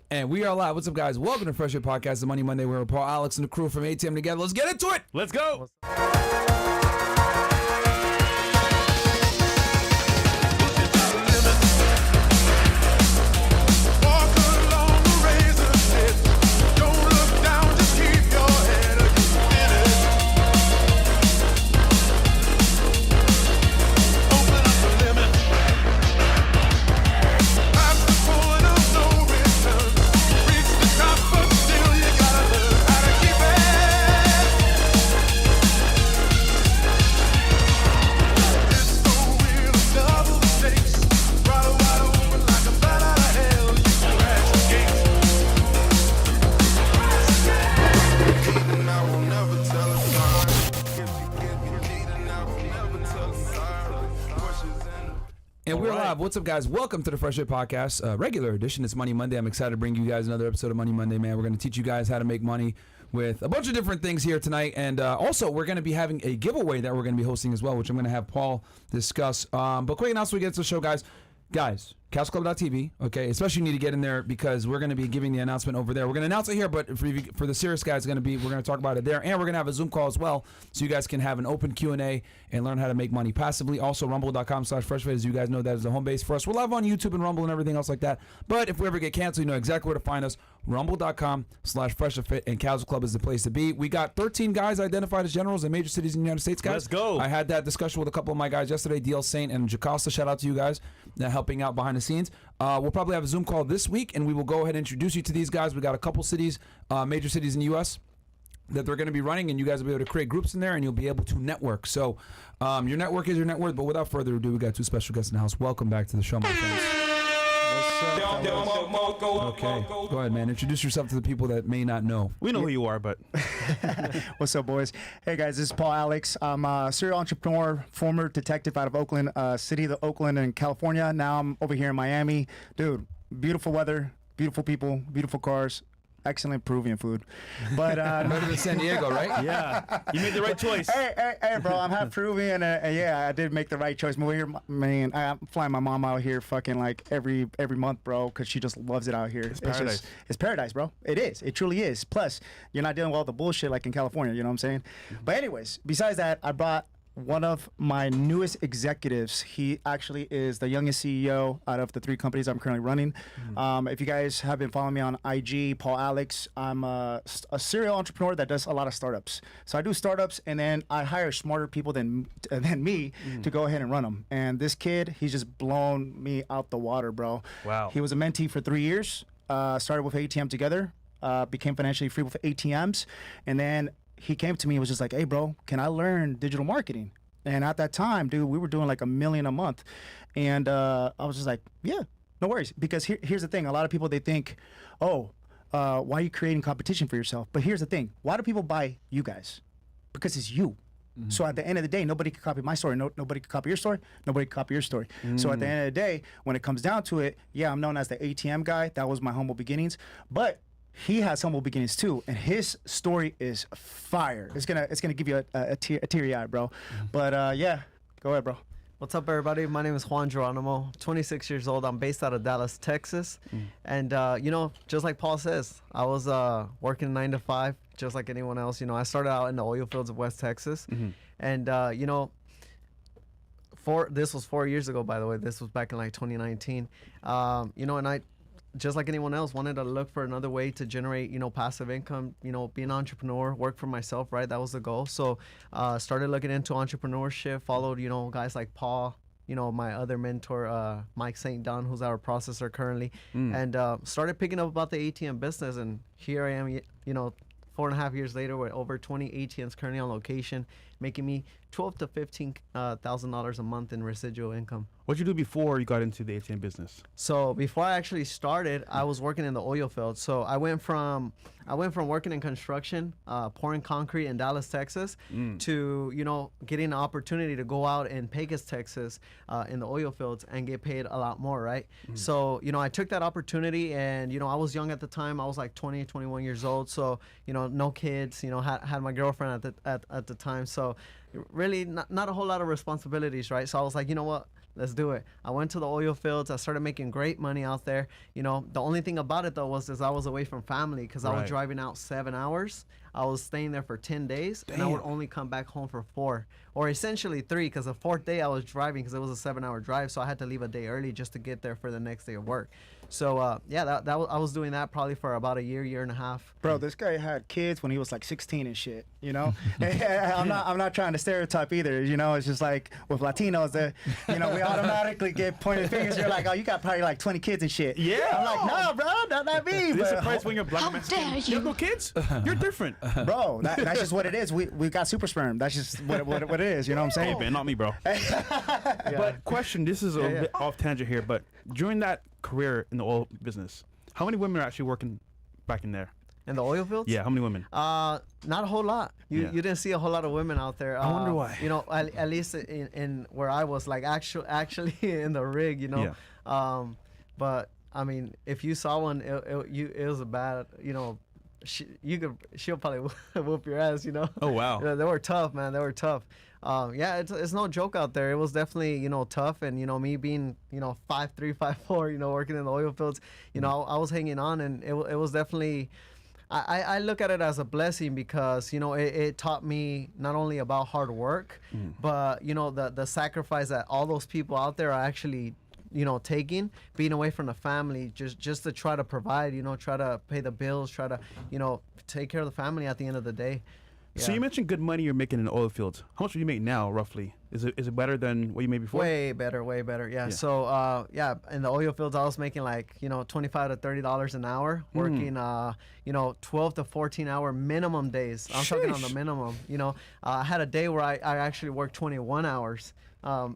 And we are live. What's up, guys? Welcome to Fresh Air Podcast, the Money Monday. We're with Paul, Alex, and the crew from ATM Together. Let's get into it. Let's go. And we're live. What's up, guys? Welcome to the Fresh Air Podcast, regular edition. It's Money Monday. I'm excited to bring you guys another episode of Money Monday, man. We're going to teach you guys how to make money with a bunch of different things here tonight. And also, we're going to be having a giveaway that we're going to be hosting as well, which I'm going to have Paul discuss. But quick announcement, we get to the show, guys. CascleClub.tv, okay? Especially you need to get in there because we're going to be giving the announcement over there. We're going to announce it here, but for the serious guys, we're going to talk about it there. And we're going to have a Zoom call as well, so you guys can have an open Q&A and learn how to make money passively. Also, rumble.com/freshfed, as you guys know, that is the home base for us. We're live on YouTube and Rumble and everything else like that. But if we ever get canceled, you know exactly where to find us. Rumble.com/freshfit, and Castle Club is the place to be. We got 13 guys identified as generals in major cities in the United States, guys. Let's go. I had that discussion with a couple of my guys yesterday, DL Saint and Jacasta. Shout out to you guys helping out behind the scenes. We'll probably have a Zoom call this week, and we will go ahead and introduce you to these guys. We got a couple cities, major cities in the U.S., that they're going to be running, and you guys will be able to create groups in there, and you'll be able to network. So your network is your net worth, but without further ado, we got two special guests in the house. Welcome back to the show, my friends. Okay, go ahead, man. Introduce yourself to the people that may not know. We know who you are, but What's up, boys? Hey, guys, this is Paul Alex. I'm a serial entrepreneur, former detective out of Oakland, city of Oakland in California. Now I'm over here in Miami. Dude, beautiful weather, beautiful people, beautiful cars, excellent Peruvian food. But Better than San Diego, right? yeah, you made the right choice. Hey, bro, I'm half Peruvian, and yeah, I did make the right choice. Man, I'm flying my mom out here fucking like every month, bro, because she just loves it out here. It's paradise. It's paradise, bro. It is. It truly is. Plus, you're not dealing with all the bullshit like in California, you know what I'm saying? But anyways, besides that, I brought one of my newest executives. He actually is the youngest CEO out of the three companies I'm currently running. If you guys have been following me on IG, Paul Alex, I'm a serial entrepreneur that does a lot of startups. So I do startups, and then I hire smarter people than me to go ahead and run them. And this kid, he's just blown me out the water, bro. Wow. He was a mentee for 3 years. Started with ATM Together. Became financially free with ATMs, and then he came to me and was just like, hey, bro, can I learn digital marketing? And at that time, dude, we were doing like $1 million a month. And I was just like, yeah, no worries. Because here's the thing. A lot of people, they think, why are you creating competition for yourself? But here's the thing. Why do people buy you guys? Because it's you. So at the end of the day, nobody could copy my story. Nobody could copy your story. Nobody could copy your story. So at the end of the day, when it comes down to it, yeah, I'm known as the ATM guy. That was my humble beginnings. But he has humble beginnings too, and his story is fire. It's gonna give you a teary eye, bro. But yeah, go ahead, bro. What's up, everybody? My name is Juan, 26 years old. I'm based out of Dallas, Texas. And, just like Paul says, I was working 9 to 5, just like anyone else. You know, I started out in the oil fields of West Texas. And, this was 4 years ago, by the way. This was back in like 2019. And I, just like anyone else, wanted to look for another way to generate, passive income, be an entrepreneur, work for myself, right? That was the goal. So started looking into entrepreneurship, followed, guys like Paul, my other mentor, Mike St. Don, who's our processor currently, and started picking up about the ATM business. And here I am, 4.5 years later with over 20 ATMs currently on location, making me $12,000 to $15,000 a month in residual income. What'd you do before you got into the ATM business? So before I actually started, I was working in the oil field. So I went from working in construction, pouring concrete in Dallas, Texas, to getting an opportunity to go out in Pecos, Texas, in the oil fields and get paid a lot more, right? So I took that opportunity, and I was young at the time. I was like 20, 21 years old. So no kids. Had my girlfriend at the time. So really not a whole lot of responsibilities, right? So I was like, you know what? let's do it. I went to the oil fields. I started making great money out there. You know, the only thing about it though was I was away from family because I was Right. driving out 7 hours. I was staying there for 10 days, and I would only come back home for 4, or essentially 3, because the 4th day I was driving because it was a 7-hour drive, so I had to leave a day early just to get there for the next day of work. So yeah, I was doing that probably for about a year and a half. Bro, this guy had kids when he was like 16 and shit, you know? I'm not trying to stereotype either, you know? It's just like with Latinos, you know, we automatically get pointed fingers. You're like, oh, you got probably like 20 kids and shit. Yeah. I'm like, no, bro, not me. You're But, surprised when you're black How Mexican. dare You you. have no kids? You're different. bro, that's just what it is. We got super sperm. That's just what it is, you know what I'm Hey, saying? man, not me, bro. But question, this is a Yeah. bit off tangent here, but during that career in the oil business, how many women are actually working back in there? In the oil fields? Yeah, how many women? Not a whole lot. You Yeah. you didn't see a whole lot of women out there. I wonder why. You know, at least in where I was, like actually in the rig, you know. Yeah. But I mean, if you saw one, it was a bad, you know. She'll probably whoop your ass, you know. Oh, wow. Yeah, they were tough, man. They were tough. Yeah, it's no joke out there. It was definitely, you know, tough. And, you know, me being, you know, 5'3", 5'4", you know, working in the oil fields, you know, I was hanging on, and it was definitely, I look at it as a blessing because, you know, it taught me not only about hard work, but, you know, the sacrifice that all those people out there are actually, you know, taking, being away from the family, just to try to provide, you know, try to pay the bills, try to, you know, take care of the family at the end of the day. So you mentioned good money you're making in the oil fields. How much do you make now, roughly? Is it better than what you made before? Way better. Yeah. So, yeah, in the oil fields, I was making like, you know, $25 to $30 an hour, working, you know, 12 to 14-hour minimum days. I'm talking on the Sheesh. minimum. You know, I had a day where I actually worked 21 hours.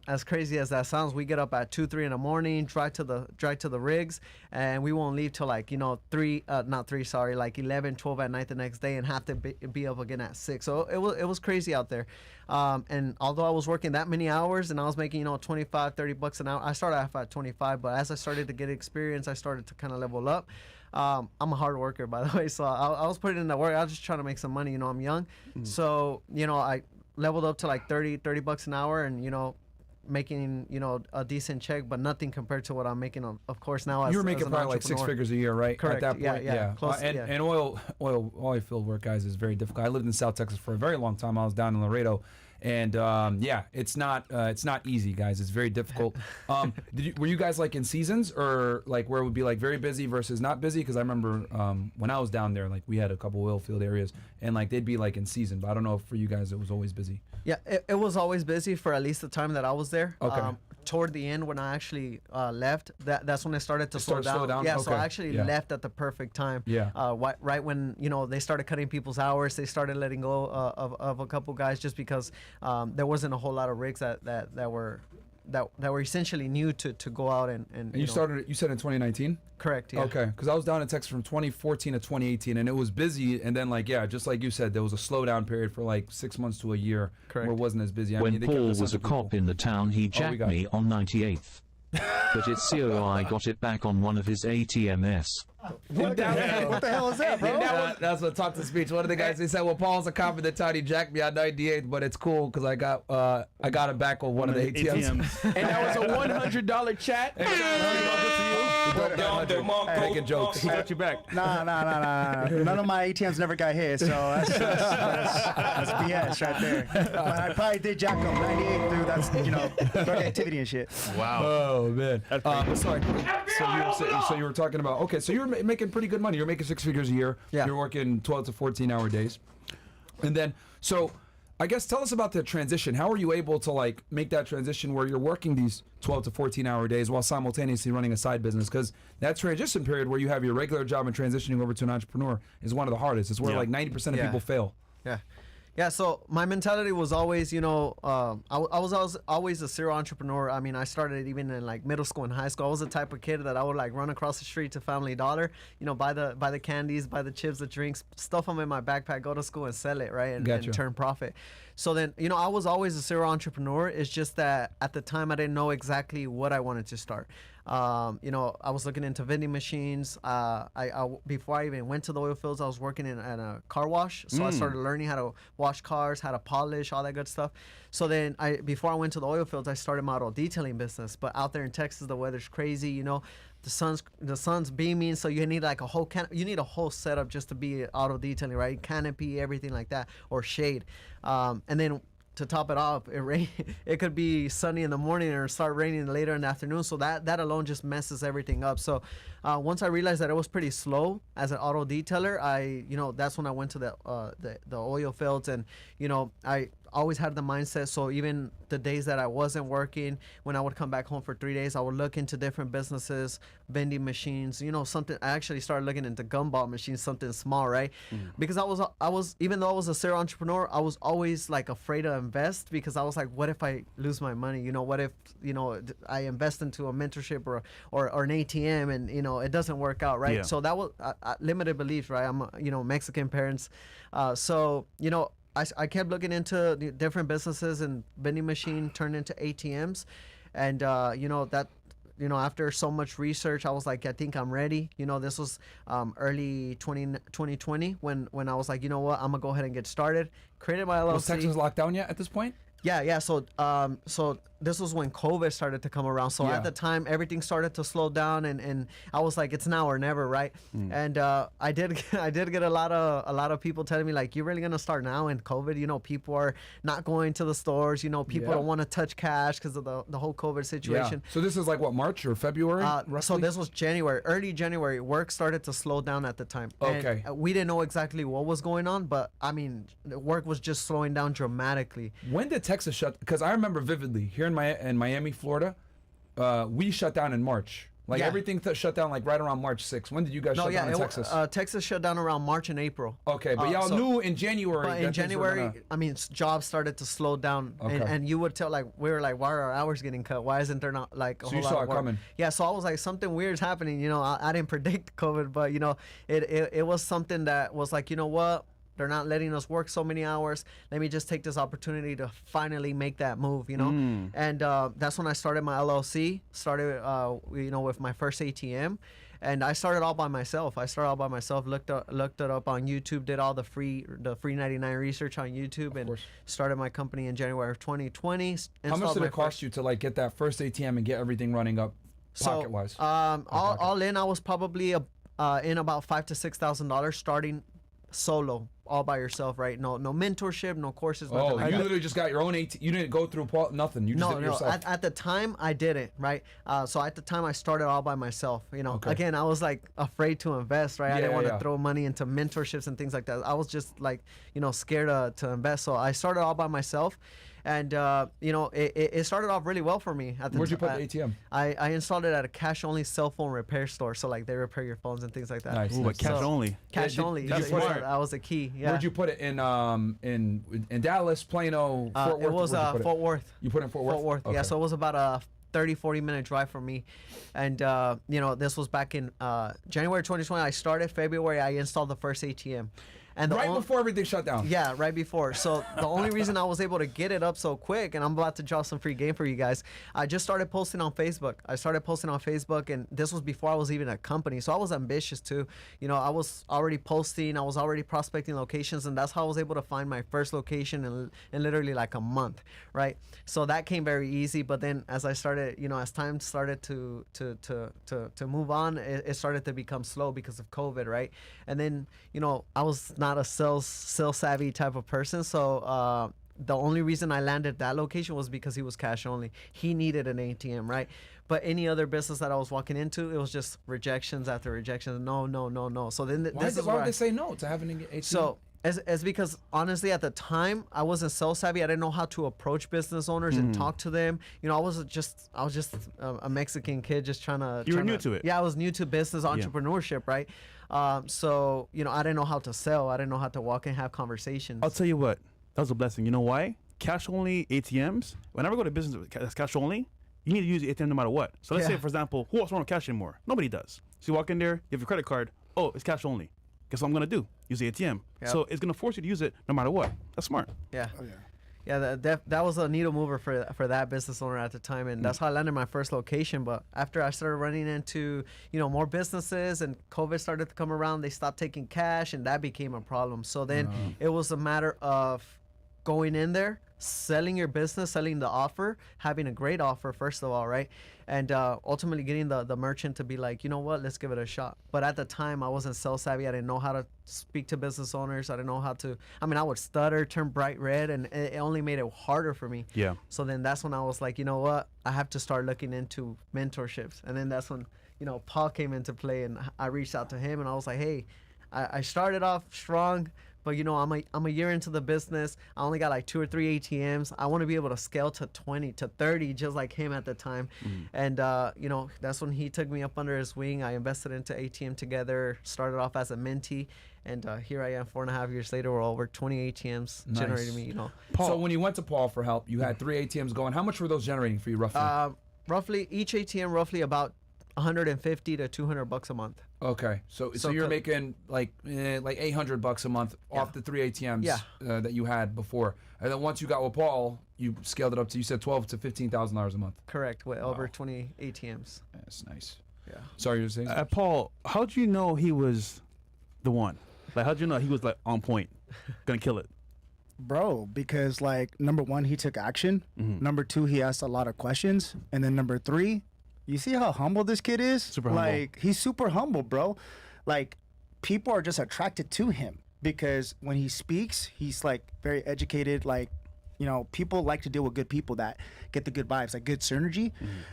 As crazy as that sounds, we get up at 2, 3 in the morning, drive to the rigs, and we won't leave till like, you know, 11, 12 at night the next day, and have to be up again at 6. So it was crazy out there. And although I was working that many hours and I was making, you know, 25, 30 bucks an hour, I started off at 25, but as I started to get experience, I started to kind of level up. I'm a hard worker, by the way, so I was putting in that work. I was just trying to make some money, you know, I'm young. So, you know, I leveled up to like 30 bucks an hour, and, you know, making, you know, a decent check, but nothing compared to what I'm making, of course, now as You were making as an probably like 6 entrepreneur. figures a year, right? Correct. At that point, Yeah. Close, and yeah. and oil field work, guys, is very difficult. I lived in South Texas for a very long time. I was down in Laredo, and yeah, it's not easy, guys. It's very difficult. Were you guys like in seasons, or like where it would be like very busy versus not busy? Because I remember when I was down there, like we had a couple oil field areas, and like they'd be like in season. But I don't know if for you guys it was always busy. Yeah, it was always busy for at least the time that I was there. Okay. Toward the end, when I actually left, that's when it started to slow started to slow down? Yeah, so Okay. I actually Yeah. left at the perfect time. Yeah. Right when, you know, they started cutting people's hours, they started letting go of a couple guys just because there wasn't a whole lot of rigs that were essentially new to go out and And you know, started, you said in 2019? correct. Yeah. Okay, because I was down in Texas from 2014 to 2018, and it was busy. And then, like, yeah, just like you said, there was a slowdown period for like 6 months to a year Correct. where it wasn't as busy. I When mean, they kept Paul us was a under cop people. in the town, he we jacked got me it. on 98th. But its COI got it back on one of his ATMs. What the hell is that, bro? That's what talk to speech. One of the guys, he said, "Well, Paul's a cop in the town. He jacked me on 98th, but it's cool because I got it back on one of the ATMs." And that was a $100 chat. Making jokes. He got you back. Nah. None of my ATMs never got hit, so that's BS right there. But I probably did jack them 98 through that's, you know, drug activity and shit. Wow. Oh man. That's pretty Sorry. So you were talking about, okay, so you were making pretty good money. You're making 6 figures a year. Yeah. You're working 12 to 14-hour days. And then, so I guess tell us about the transition. How are you able to like make that transition where you're working these 12 to 14-hour days while simultaneously running a side business? Because that transition period where you have your regular job and transitioning over to an entrepreneur is one of the hardest. It's where Yeah. like 90% of Yeah. people fail. Yeah, so my mentality was always, you know, I was always a serial entrepreneur. I mean, I started even in like middle school and high school. I was the type of kid that I would like run across the street to Family Dollar, you know, buy the candies, buy the chips, the drinks, stuff them in my backpack, go to school and sell it, right, and Gotcha. turn profit. So then, you know, I was always a serial entrepreneur. It's just that at the time I didn't know exactly what I wanted to start. You know, I was looking into vending machines. I before I even went to the oil fields, I was working at a car wash. So I started learning how to wash cars, how to polish, all that good stuff. So then before I went to the oil fields, I started my auto detailing business. But out there in Texas, the weather's crazy. You know, the sun's beaming, so you need like a whole you need a whole setup just to be auto detailing, right? Canopy, everything like that, or shade. And then to top it off, it could be sunny in the morning or start raining later in the afternoon. So that alone just messes everything up. So once I realized that it was pretty slow as an auto detailer, you know, that's when I went to the oil fields, and you know, I always had the mindset. So even the days that I wasn't working, when I would come back home for 3 days, I would look into different businesses, vending machines, you know, something. I actually started looking into gumball machines, something small, right? Because I was, even though I was a serial entrepreneur, I was always like afraid to invest, because I was like, what if I lose my money? You know, what if, you know, I invest into a mentorship or an ATM and, you know, it doesn't work out, right? Yeah. So that was limited beliefs, right? I'm, you know, Mexican parents. So, you know, I kept looking into the different businesses, and vending machine turned into ATMs. And, you know, that, you know, after so much research, I was like, I think I'm ready. You know, this was early 2020 when I was like, you know what, I'm going to go ahead and get started. Created my LLC. Was Texas locked down yet at this point? Yeah. So this was when COVID started to come around. So at the time, everything started to slow down, and I was like, it's now or never, right? And I did get a lot of people telling me like, you're really gonna start now in COVID? You know, people are not going to the stores. You know, people don't want to touch cash because of the whole COVID situation. So this is like what, March or February? So roughly? this was January, early January. Work started to slow down at the time. Okay. And we didn't know exactly what was going on, but I mean, the work was just slowing down dramatically. When did Texas shut? Because I remember vividly here in Miami, Florida, we shut down in March. Like everything shut down like right around March 6th. When did you guys shut down in Texas? Texas shut down around March and April. Okay, but y'all knew in January. But in January, I mean, jobs started to slow down, and you would tell like, we were like, why are our hours getting cut? Why isn't there not like a whole lot of work? So you saw it coming. Yeah, so I was like, something weird's happening. You know, I didn't predict COVID, but you know, it was something that was like, you know what? They're not letting us work so many hours. Let me just take this opportunity to finally make that move, you know? And that's when I started my LLC, you know, with my first ATM. And I started all by myself. Looked it up on YouTube, did all the free 99 research on YouTube, and started my company in January of 2020. How much did it cost you to like get that first ATM and get everything running up pocket-wise? All in, I was probably in about $5,000 to $6,000 starting solo, all by yourself, right? No mentorship, no courses. Oh, you literally just got your own ATM. You didn't go through nothing. You just did it yourself. At the time, I didn't, right? So at the time, I started all by myself. You know, again, I was like afraid to invest, right? I didn't want to throw money into mentorships and things like that. I was just like, you know, scared to invest. So I started all by myself. And, you know, it started off really well for me. Where'd you put the ATM? I installed it at a cash-only cell phone repair store. So, like, they repair your phones and things like that. Nice. Ooh, but cash only. Cash only. That was the key. Yeah. Where'd you put it? In Dallas, Plano, Fort Worth? It was Fort Worth. You put it in Fort Worth? Fort Worth, yeah. So it was about a 30-40 minute drive from me. And, you know, this was back in January 2020. I started. February, I installed the first ATM. And before everything shut down. Yeah, right before. So the only reason I was able to get it up so quick, and I'm about to draw some free game for you guys, I just started posting on Facebook. And this was before I was even a company. So I was ambitious too. You know, I was already posting, I was already prospecting locations, and that's how I was able to find my first location in literally like a month, right? So that came very easy. But then as I started, you know, as time started to move on, it started to become slow because of COVID, right? And then, you know, I was not a sales savvy type of person, so the only reason I landed that location was because he was cash only. He needed an ATM, right? But any other business that I was walking into, it was just rejections after rejections. No. So then why would they say no to having an ATM? So it's because honestly at the time I wasn't sales savvy. I didn't know how to approach business owners and talk to them. You know, I was just a Mexican kid just trying to. You were new to it. Yeah, I was new to business entrepreneurship, right? So you know, I didn't know how to sell. I didn't know how to walk and have conversations. I'll tell you what, that was a blessing. You know why? Cash only ATMs. Whenever I go to business that's cash only, you need to use the ATM no matter what. So let's say, for example, who else wants cash anymore? Nobody does. So you walk in there, you have your credit card. Oh, it's cash only. Guess what I'm gonna do? Use the ATM. Yep. So it's gonna force you to use it no matter what. That's smart. Yeah. Oh, yeah. Yeah, that was a needle mover for that business owner at the time, and that's how I landed my first location. But after I started running into, more businesses and COVID started to come around, they stopped taking cash, and that became a problem. So then it was a matter of going in there, selling your business, selling the offer, having a great offer, first of all, right? And ultimately getting the merchant to be like, you know what, let's give it a shot. But at the time, I wasn't sales savvy. I didn't know how to speak to business owners. I didn't know how to, I would stutter, turn bright red, and it only made it harder for me. Yeah. So then that's when I was like, you know what, I have to start looking into mentorships. And then that's when, Paul came into play, and I reached out to him, and I was like, hey, I started off strong, but I'm a year into the business. I only got like 2 or 3 ATMs. I want to be able to scale to 20 to 30, just like him at the time. And that's when he took me up under his wing. I invested into ATM Together. Started off as a mentee, and here I am 4.5 years later. We're over 20 ATMs generating me. Paul, so when you went to Paul for help, you had 3 ATMs going. How much were those generating for you roughly? Roughly each ATM roughly about $150 to $200 a month. Okay, so you're making like $800 a month off the 3 ATMs that you had before, and then once you got with Paul, you scaled it up to, you said $12,000 to $15,000 a month. Correct, with over 20 ATMs. That's nice. Yeah. Sorry, you were saying? Paul, how'd you know he was the one? Like, how'd you know he was like on point, gonna kill it? Bro, because like number one, he took action. Number two, he asked a lot of questions, and then number three, you see how humble this kid is? Super humble. Like, he's super humble, bro. Like, people are just attracted to him because when he speaks, he's like very educated. Like, people like to deal with good people that get the good vibes, like good synergy.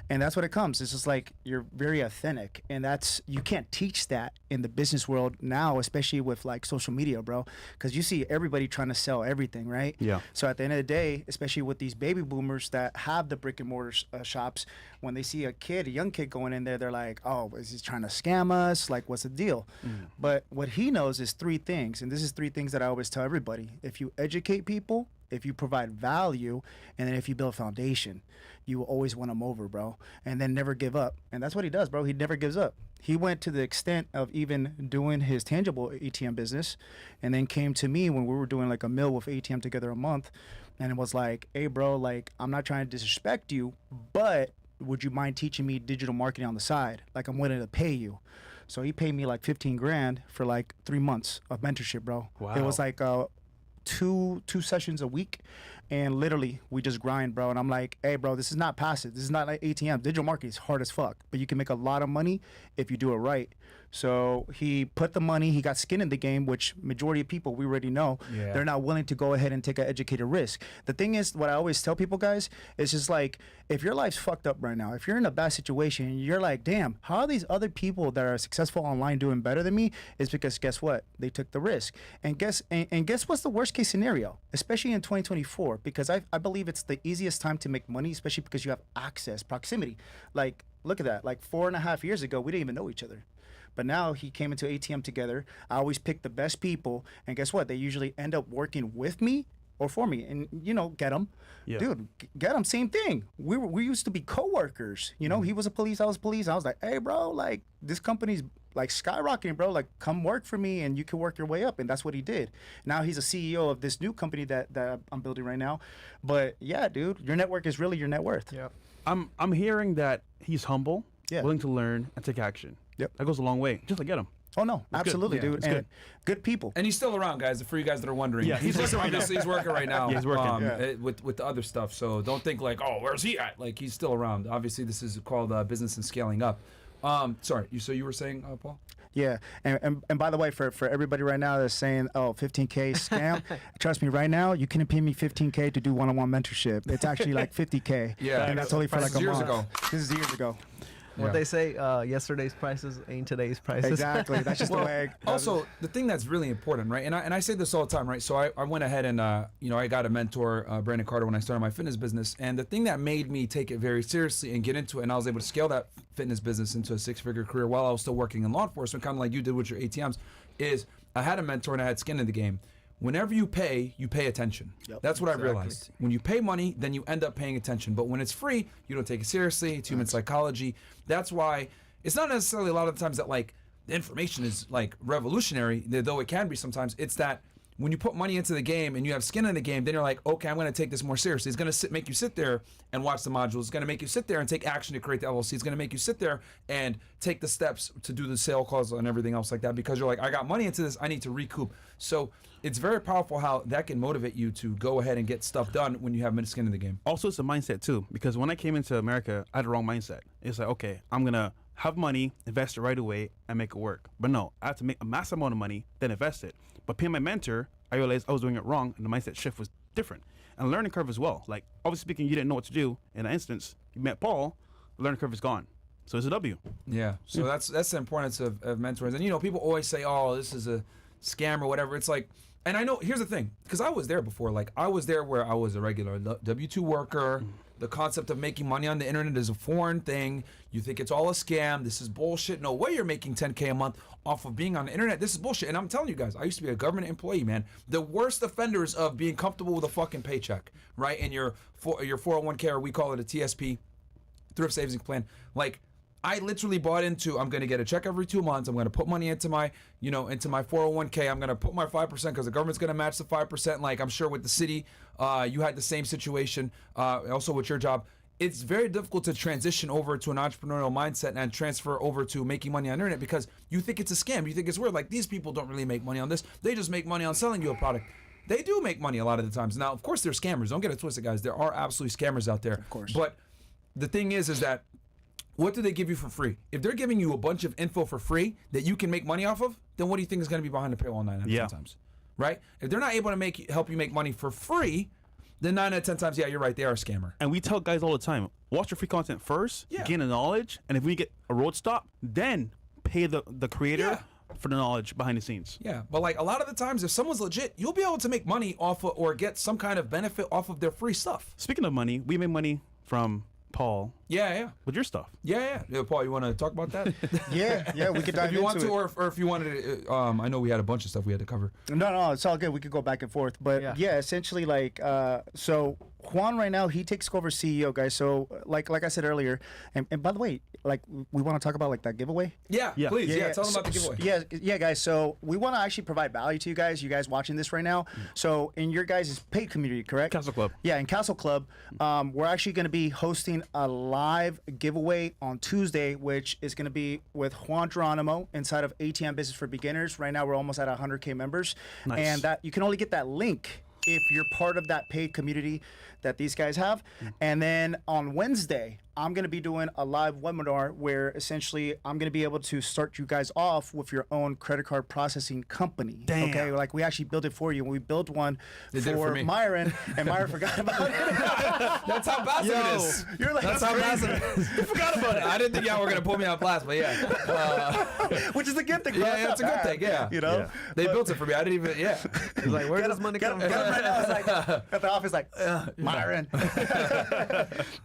And that's what it comes. It's just like you're very authentic. And you can't teach that in the business world now, especially with like social media, bro. Because you see everybody trying to sell everything, right? Yeah. So at the end of the day, especially with these baby boomers that have the brick and mortar shops, when they see a young kid going in there, they're like, oh, is he trying to scam us? Like, what's the deal? But what he knows is 3 things. And this is 3 things that I always tell everybody. If you educate people, if you provide value, and then if you build a foundation, you will always win them over, bro. And then never give up. And that's what he does, bro. He never gives up. He went to the extent of even doing his tangible ATM business, and then came to me when we were doing like a meal with ATM Together a month, and it was like, hey, bro, like, I'm not trying to disrespect you, but would you mind teaching me digital marketing on the side? Like, I'm willing to pay you. So he paid me like 15 grand for like 3 months of mentorship, bro. Wow. It was like two sessions a week, and literally we just grind, bro. And I'm like, hey, bro, this is not passive. This is not like ATM. Digital marketing is hard as fuck, but you can make a lot of money if you do it right. So he put the money, he got skin in the game, which majority of people, we already know, they're not willing to go ahead and take an educated risk. The thing is, what I always tell people, guys, is just like, if your life's fucked up right now, if you're in a bad situation, you're like, damn, how are these other people that are successful online doing better than me? Is because guess what? They took the risk. And guess what's the worst case scenario, especially in 2024? Because I believe it's the easiest time to make money, especially because you have access, proximity. Like, look at that. Like 4.5 years ago, we didn't even know each other. But now he came into ATM Together. I always pick the best people, and guess what? They usually end up working with me or for me. And Gedam, dude, Gedam, same thing. We used to be coworkers. He was a police, I was police. I was like, hey, bro, like, this company's like skyrocketing, bro. Like, come work for me, and you can work your way up. And that's what he did. Now he's a CEO of this new company that I'm building right now. But yeah, dude, your network is really your net worth. Yeah. I'm hearing that he's humble, Yeah. willing to learn and take action. Yep. That goes a long way. Just like Gedam. Oh no, absolutely, Yeah, dude. it's And good people. And he's still around, guys. For you guys that are wondering, Yeah, he's working right now. He's working right now. Yeah, he's working. With the other stuff. So don't think like, oh, where's he at? Like, he's still around. Obviously, this is called business and scaling up. Sorry, you were saying, Paul? Yeah, and by the way, for everybody right now that's saying, oh, 15K scam, trust me, right now, you can pay me 15K to do one-on-one mentorship. It's actually like 50K. Yeah. And that's only for like a Years month. ago. This is years ago. What they say, yesterday's prices ain't today's prices. Exactly. That's just the way. Also, the thing that's really important, right? And I say this all the time, right? So I went ahead and I got a mentor, Brandon Carter, when I started my fitness business. And the thing that made me take it very seriously and get into it, and I was able to scale that fitness business into a 6-figure career while I was still working in law enforcement, kind of like you did with your ATMs, is I had a mentor and I had skin in the game. Whenever you pay attention. Yep, That's what I realized. When you pay money, then you end up paying attention. But when it's free, you don't take it seriously. It's human psychology. That's why it's not necessarily a lot of the times that like the information is like revolutionary, though it can be sometimes. It's that when you put money into the game and you have skin in the game, then you're like, okay, I'm going to take this more seriously. It's going to make you sit there and watch the modules. It's going to make you sit there and take action to create the LLC. It's going to make you sit there and take the steps to do the sale calls and everything else like that, because you're like, I got money into this, I need to recoup. So it's very powerful how that can motivate you to go ahead and get stuff done when you have skin in the game. Also, it's a mindset too, because when I came into America, I had the wrong mindset. It's like, okay, I'm gonna have money, invest it right away, and make it work. But no, I had to make a massive amount of money, then invest it. But paying my mentor, I realized I was doing it wrong, and the mindset shift was different. And the learning curve as well. Like, obviously speaking, you didn't know what to do. In that instance, you met Paul, the learning curve is gone. So it's a W. Yeah. So that's the importance of mentors. And people always say, oh, this is a scam or whatever. It's like, and I know, here's the thing, because I was there before. Like, I was there where I was a regular W-2 worker. The concept of making money on the internet is a foreign thing. You think it's all a scam. This is bullshit. No way you're making $10K a month off of being on the internet. This is bullshit. And I'm telling you guys, I used to be a government employee, man. The worst offenders of being comfortable with a fucking paycheck, right? And your 401K, or we call it a TSP, thrift savings plan. Like, I literally bought into, I'm going to get a check every 2 months. I'm going to put money into my, into my 401k. I'm going to put my 5% because the government's going to match the 5%. Like, I'm sure with the city, you had the same situation. Also with your job, it's very difficult to transition over to an entrepreneurial mindset and transfer over to making money on the internet, because you think it's a scam. You think it's weird. Like, these people don't really make money on this. They just make money on selling you a product. They do make money a lot of the times. Now, of course, they're scammers. Don't get it twisted, guys. There are absolutely scammers out there. Of course. But the thing is that what do they give you for free? If they're giving you a bunch of info for free that you can make money off of, then what do you think is going to be behind the paywall 9 out of 10 times? Right? If they're not able to help you make money for free, then 9 out of 10 times, yeah, you're right, they are a scammer. And we tell guys all the time, watch your free content first, gain the knowledge, and if we get a road stop, then pay the creator for the knowledge behind the scenes. Yeah, but like a lot of the times, if someone's legit, you'll be able to make money off of, or get some kind of benefit off of their free stuff. Speaking of money, we made money from Paul. Yeah. With your stuff. Yeah, Paul, you want to talk about that? yeah, we could dive if you want into to, it. or if you wanted to, I know we had a bunch of stuff we had to cover. No, it's all good. We could go back and forth. But yeah essentially, like, so Juan right now, he takes over CEO, guys. So like I said earlier, and by the way, like, we want to talk about like that giveaway. Yeah. Please. Yeah, tell them about the giveaway. Yeah, guys. So we want to actually provide value to you guys watching this right now. So in your guys' paid community, correct? Castle Club. Yeah, in Castle Club, we're actually going to be hosting a live giveaway on Tuesday, which is going to be with Juan Geronimo inside of ATM Business for Beginners. Right now, we're almost at 100K members. Nice. And that you can only get that link if you're part of that paid community that these guys have. And then on Wednesday, I'm going to be doing a live webinar where essentially I'm going to be able to start you guys off with your own credit card processing company. Damn. Okay, like, we actually built it for you. We built one for me. Myron, and Myron forgot about it. That's how passive it is. You're like, That's how passive it is. You forgot about it. I didn't think y'all were going to pull me out blast, but yeah. Which is a good thing, bro. Yeah, it's a good thing, yeah. You know? Yeah. They built it for me. I didn't even, He's like, where does money come from? I was like, at the office, like, Myron.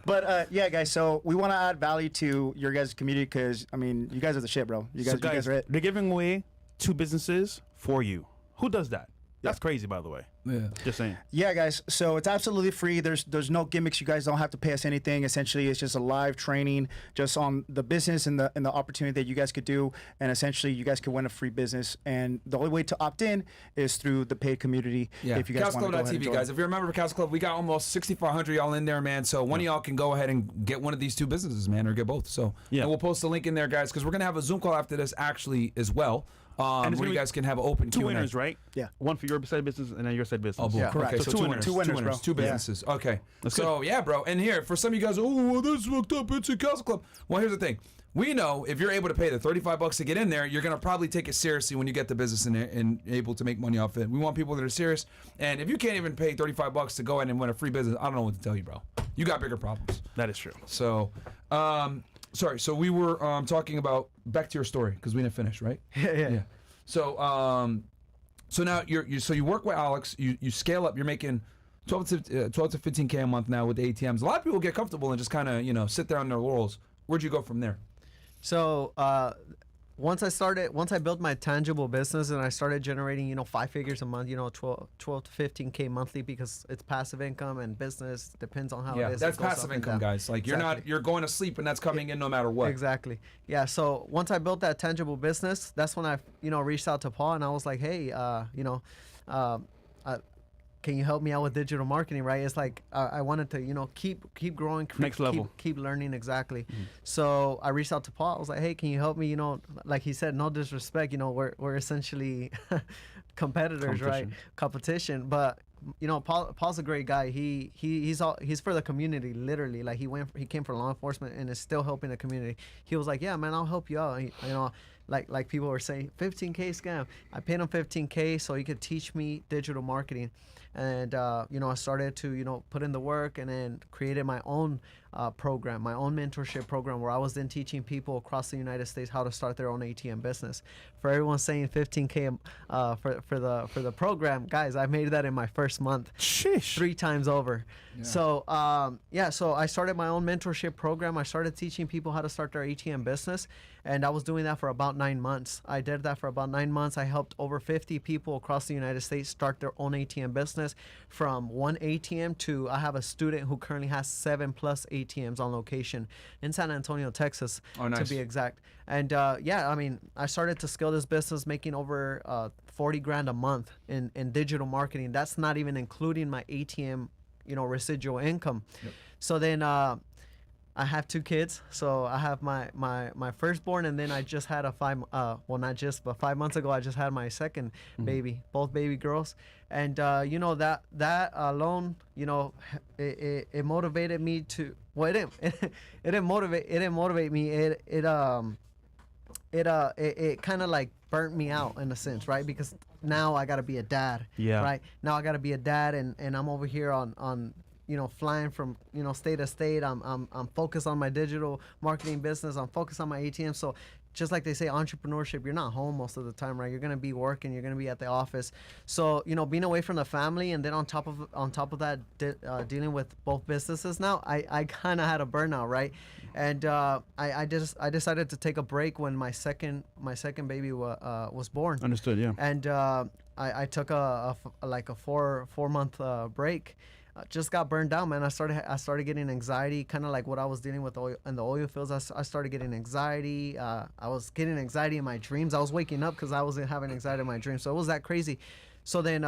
But yeah, guys, so we want to add value to your guys' community, because I mean, you guys are the shit, bro. You guys are it. They're giving away 2 businesses for you. Who does that? That's crazy, by the way. Yeah. Just saying. Yeah, guys. So it's absolutely free. There's no gimmicks. You guys don't have to pay us anything. Essentially, it's just a live training just on the business and the opportunity that you guys could do. And essentially, you guys could win a free business. And the only way to opt in is through the paid community. Yeah. If you guys want to go ahead and CastleClub.tv, join. guys. If you're a member of Castle Club, we got almost 6,400 y'all in there, man. So one of y'all can go ahead and get one of these 2 businesses, man, or get both. So and we'll post the link in there, guys, because we're gonna have a Zoom call after this actually as well. And where you guys can have an open 2 Q&A. winners, right? Yeah. One for your side business and then your side business. Oh, boom. Yeah. Okay, So so 2 winners. 2 winners, bro. 2 businesses. Okay. That's so, yeah, bro. And here, for some of you guys, oh, well, that's fucked up. It's a Castle Club. Well, here's the thing. We know if you're able to pay the $35 to get in there, you're going to probably take it seriously when you get the business in there and able to make money off it. We want people that are serious. And if you can't even pay $35 to go in and win a free business, I don't know what to tell you, bro. You got bigger problems. That is true. So, sorry. So we were talking about, back to your story, because we didn't finish, right? Yeah. So, so now you work with Alex. You scale up. You're making 12 to 15K a month now with the ATMs. A lot of people get comfortable and just kind of sit there on their laurels. Where'd you go from there? So once I built my tangible business and I started generating, 5 figures a month, 12 to 15K monthly, because it's passive income and business depends on how it is. That's It goes passive up and income, down. guys. Like Exactly. you're going to sleep and that's coming in no matter what. Exactly. Yeah. So once I built that tangible business, that's when I, reached out to Paul and I was like, hey, can you help me out with digital marketing? Right. It's like I wanted to, keep growing, Next level. keep learning. Exactly. So I reached out to Paul. I was like, hey, can you help me? Like he said, no disrespect. We're essentially competitors, right? Competition. But Paul's a great guy. He's for the community, literally. Like he came for law enforcement and is still helping the community. He was like, yeah, man, I'll help you out. Like people were saying, 15K scam. I paid him 15K so he could teach me digital marketing. And, I started to, put in the work and then created my own program, my own mentorship program, where I was then teaching people across the United States how to start their own ATM business. For everyone saying 15K for the program, guys, I made that in my first month. Sheesh. 3 times over. Yeah. So, so I started my own mentorship program. I started teaching people how to start their ATM business. And I was doing that for about 9 months. I did that for about 9 months. I helped over 50 people across the United States start their own ATM business, from 1 ATM to I have a student who currently has 7+ ATMs on location in San Antonio, Texas, Oh, nice. to be exact. And I started to scale this business, making over 40 grand a month in digital marketing. That's not even including my ATM, residual income. Yep. So then I have 2 kids. So I have my firstborn, and then I just had 5 months ago I just had my second baby, both baby girls. And that alone, it motivated me to, well, it didn't motivate me. It kind of like burnt me out in a sense, right? Because now I got to be a dad. Yeah. Right. Now I got to be a dad, and I'm over here on flying from, state to state. I'm focused on my digital marketing business. I'm focused on my ATM. So just like they say, entrepreneurship, you're not home most of the time, right? You're going to be working, you're going to be at the office. So, being away from the family, and then on top of that, dealing with both businesses now, I kind of had a burnout, right? And I decided to take a break when my second baby was born. Understood, yeah. And I took a 4-month break. Just got burned out, man. I started getting anxiety, kind of like what I was dealing with in the oil fields. I started getting anxiety. I was getting anxiety in my dreams. I was waking up because I wasn't having anxiety in my dreams. So it was that crazy. So then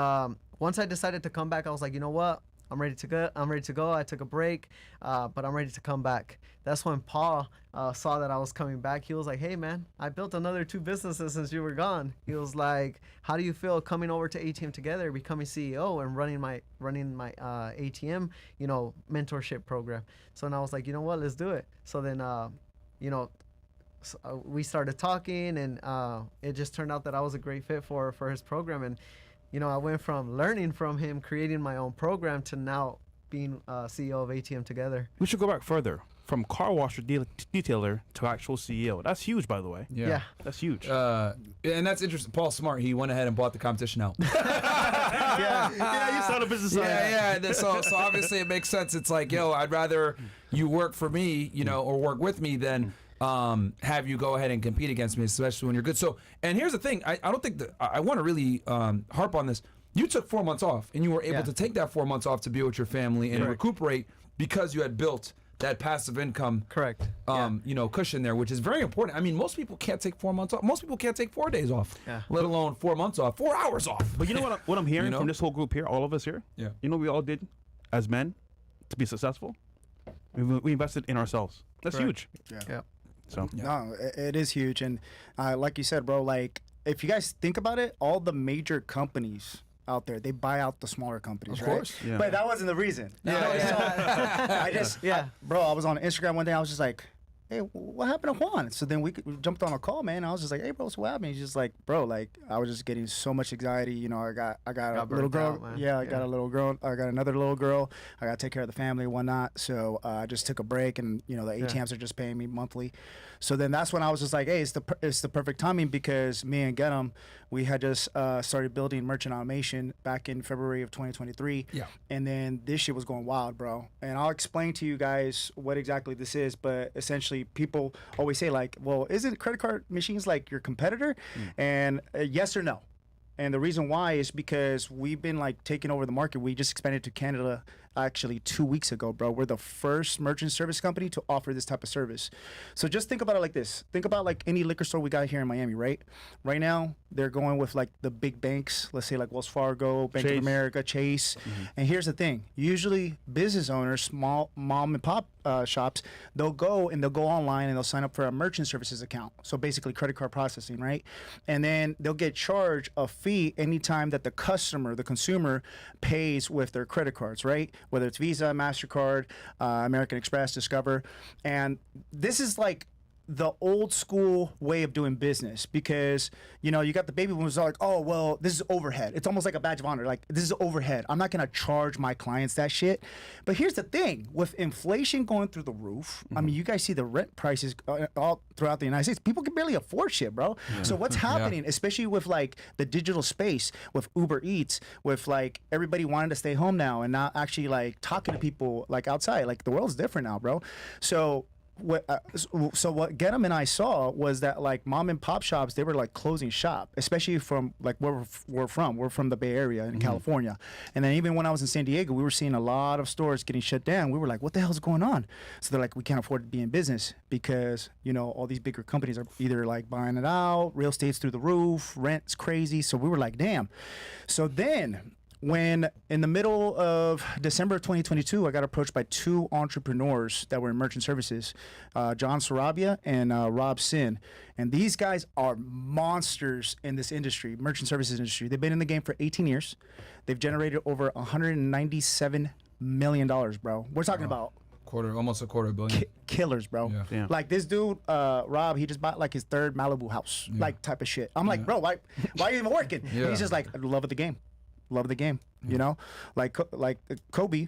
once I decided to come back, I was like, you know what? I'm ready to go. I took a break, but I'm ready to come back. That's when Paul saw that I was coming back. He was like, hey, man, I built another 2 businesses since you were gone. He was like, how do you feel coming over to ATM Together, becoming CEO and running my ATM, mentorship program? So then I was like, you know what, let's do it. So then, we started talking, and it just turned out that I was a great fit for his program. And I went from learning from him, creating my own program, to now being CEO of ATM Together. We should go back further. From car washer detailer to actual CEO. That's huge, by the way. Yeah. That's huge. And that's interesting. Paul's smart. He went ahead and bought the competition out. Yeah, you started a business. Yeah. So obviously it makes sense. It's like, I'd rather you work for me, or work with me than have you go ahead and compete against me, especially when you're good. So, and here's the thing. I don't think that I want to really harp on this. You took 4 months off, and you were able to take that 4 months off to be with your family and recuperate because you had built that passive income, Correct. Cushion there, which is very important. I mean, most people can't take 4 months off. Most people can't take 4 days off, let alone 4 months off, 4 hours off. But you know what I'm hearing from this whole group here, all of us here? Yeah. You know what we all did as men to be successful? We invested in ourselves. That's huge. Yeah. So No, it is huge. And like you said, bro, like if you guys think about it, all the major companies out there, they buy out the smaller companies, Of course. Yeah. But that wasn't the reason. Bro, I was on Instagram one day. I was just like, hey, what happened to Juan? So then we jumped on a call, man. I was just like, hey, bro, so what happened? He's just like, bro, like I was just getting so much anxiety. I got a little girl. Out, got a little girl. I got another little girl. I got to take care of the family and whatnot. So I just took a break, and the ATMs are just paying me monthly. So then that's when I was just like, hey, it's the perfect timing, because me and Gedam, We had just started building merchant automation back in February of 2023. Yeah. And then this shit was going wild, bro. And I'll explain to you guys what exactly this is. But essentially, people always say like, well, isn't credit card machines like your competitor? And yes or no. And the reason why is because we've been like taking over the market. We just expanded to Canada actually 2 weeks ago, bro. We're the first merchant service company to offer this type of service. So just think about it like this. Think about like any liquor store we got here in Miami, right? Right now, they're going with like the big banks, let's say like Wells Fargo, Bank of America, Chase. And here's the thing. Usually business owners, small mom and pop shops, they'll go online and they'll sign up for a merchant services account. So basically credit card processing, right? And then they'll get charged a fee anytime that the consumer pays with their credit cards, right? Whether it's Visa, MasterCard, American Express, Discover. And this is like the old school way of doing business because, you know, you got the baby boomers are like, oh, well, this is overhead. It's almost like a badge of honor. Like, this is overhead. I'm not going to charge my clients that shit. But here's the thing. With inflation going through the roof, I mean, you guys see the rent prices all throughout the United States. People can barely afford shit, bro. So what's happening, especially with like the digital space, with Uber Eats, with like everybody wanting to stay home now and not actually like talking to people like outside. Like the world's different now, bro. So what Gedam and I saw was that like mom and pop shops, they were like closing shop, especially from like where we're from. We're from the Bay Area in California. And then even when I was in San Diego, we were seeing a lot of stores getting shut down. We were like, what the hell's going on? So they're like, we can't afford to be in business because, you know, all these bigger companies are either like buying it out, real estate's through the roof, rent's crazy. So we were like, damn. So then when in the middle of December of 2022, I got approached by two entrepreneurs that were in merchant services, John Sarabia and Rob Sin. And these guys are monsters in this industry, merchant services industry. They've been in the game for 18 years. They've generated over $197 million, bro. We're talking about almost a quarter billion. Killers, bro. Yeah. Like this dude, Rob, he just bought like his third Malibu house, like type of shit. I'm like, bro, why are you even working? And he's just like, I love the game. Love the game, you know, like Kobe,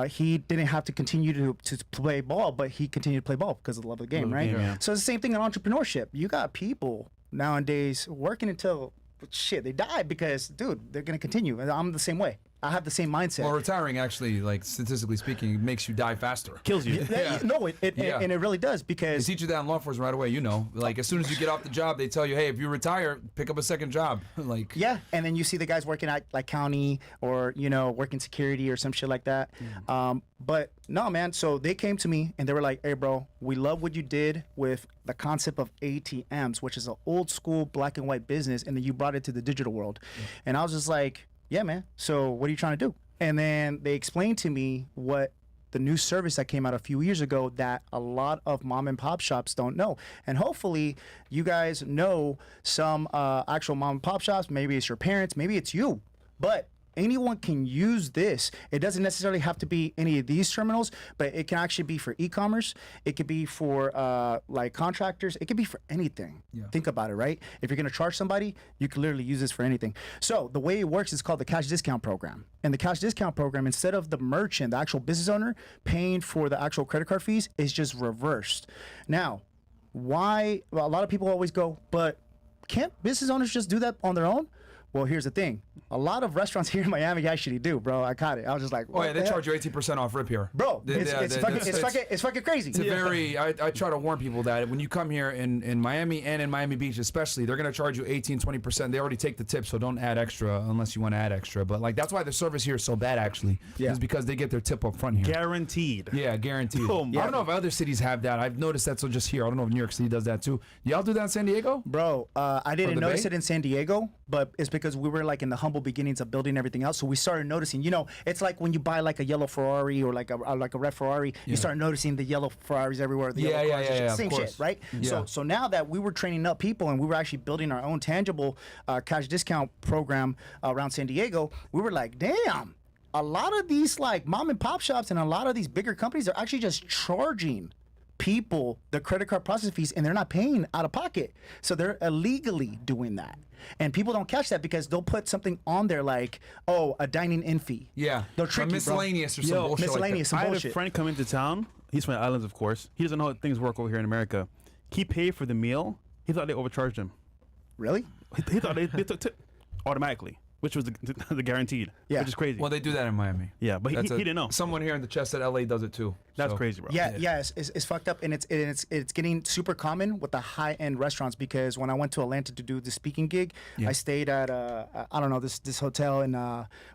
he didn't have to continue to play ball, but he continued to play ball because of the love of the game, right? So it's the same thing in entrepreneurship. You got people nowadays working until shit they die because, dude, they're gonna continue. I'm the same way. I have the same mindset. Well, retiring actually, like statistically speaking, makes you die faster. Kills you. No, and it really does because They teach you that in law enforcement right away. You know, like as soon as you get off the job, they tell you, hey, if you retire, pick up a second job. Like and then you see the guys working at like county or you know working security or some shit like that. But no, man. So they came to me and they were like, hey, bro, we love what you did with the concept of ATMs, which is an old school black and white business, and then you brought it to the digital world. And I was just like, yeah, man. So what are you trying to do? And then they explained to me what the new service that came out a few years ago that a lot of mom and pop shops don't know. And hopefully you guys know some actual mom and pop shops. Maybe it's your parents, maybe it's you. But anyone can use this. It doesn't necessarily have to be any of these terminals, but it can actually be for e-commerce. It could be for like contractors. It could be for anything. Think about it, right? If you're going to charge somebody, you can literally use this for anything. So the way it works is called the cash discount program. And the cash discount program, instead of the merchant, the actual business owner, paying for the actual credit card fees, is just reversed. Now, why? Well, a lot of people always go, but can't business owners just do that on their own? Well, here's the thing. A lot of restaurants here in Miami actually do, bro. I caught it. I was just like, oh yeah, they charge you 18% off rip here, bro. It's fucking crazy. It's a very. I try to warn people that when you come here in Miami and in Miami Beach especially, they're gonna charge you 18-20%. They already take the tip, so don't add extra unless you want to add extra. But like that's why the service here is so bad actually. Is because they get their tip up front here. Guaranteed. Yeah, guaranteed. I don't know if other cities have that. I've noticed that's just here. I don't know if New York City does that too. Y'all do that in San Diego? Bro, I didn't notice it in San Diego, but it's because we were like in the humble beginnings of building everything else. So we started noticing, you know, it's like when you buy like a yellow Ferrari or like a red Ferrari, you start noticing the yellow Ferraris everywhere. The yellow cars, same shit, right? So now that we were training up people and we were actually building our own tangible cash discount program around San Diego, we were like, damn, a lot of these like mom and pop shops and a lot of these bigger companies are actually just charging people the credit card processing fees and they're not paying out of pocket. So they're illegally doing that. And people don't catch that because they'll put something on there like, oh, a dining in fee. Yeah. They'll trick you, miscellaneous bro. or some bullshit. Miscellaneous, I some had bullshit. a friend come into town. He's from the islands, of course. He doesn't know how things work over here in America. He paid for the meal. He thought they overcharged him. Really? He thought they took tip automatically, which was the guaranteed, Yeah. which is crazy. Well, they do that in Miami. Yeah, but he didn't know. Someone here in the chest said LA does it too. That's so. crazy, bro. Yeah, it's fucked up, and it's getting super common with the high end restaurants. Because when I went to Atlanta to do the speaking gig, I stayed at I don't know this hotel in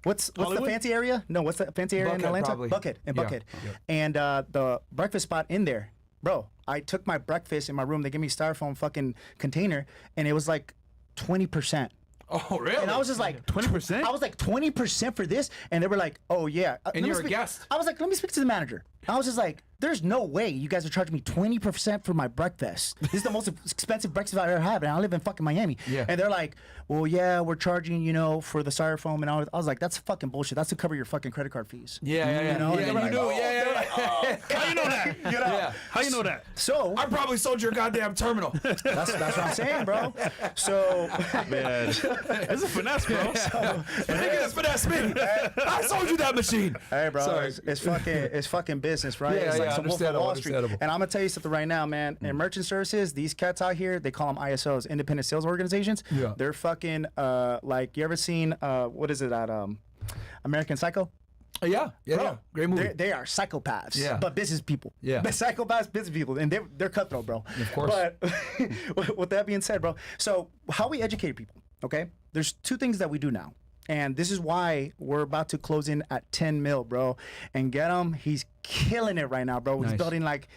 what's the Hollywood? fancy area? No, what's the fancy area in Buckhead, Atlanta? probably. Buckhead in Yeah. Buckhead, Yeah. and the breakfast spot in there, bro. I took my breakfast in my room. They gave me a styrofoam fucking container, and it was like 20%. Oh, really? And I was just like 20%? I was like 20% for this, and they were like, "Oh yeah." Let me you're a speak- guest. I was like, "Let me speak to the manager." I was just like, "There's no way you guys are charging me 20% for my breakfast. This is the most expensive breakfast I've ever had, and I live in fucking Miami." Yeah. And they're like, "Well, yeah, we're charging, for the styrofoam and all." I was like, "That's fucking bullshit. That's to cover your fucking credret card fees." Yeah. You know, and Yeah, they were you like, knew. "Oh," Yeah, they were like, "Oh, How you know that? Yeah. How you know that? So I probably sold your goddamn terminal. that's what I'm saying, bro. So Man, it's a finesse, bro. Nigga, finesse me. I sold you that machine. hey, bro, Sorry. it's fucking business, right? Yeah, it's like yeah, some Wolf of understandable, Wall Street. understandable. And I'm gonna tell you something right now, man. In merchant services, these cats out here, they call them ISOs, independent sales organizations. Yeah. They're fucking like, you ever seen what is it that American Psycho? Yeah. Bro, Great movie. They are psychopaths, Yeah. but business people. Yeah. But psychopaths, business people, and they're cutthroat, bro. Of course. But with that being said, bro, so how we educate people, okay? There's two things that we do now. And this is why we're about to close in at 10 mil, bro. And Gedam, he's killing it right now, bro. He's Nice. building like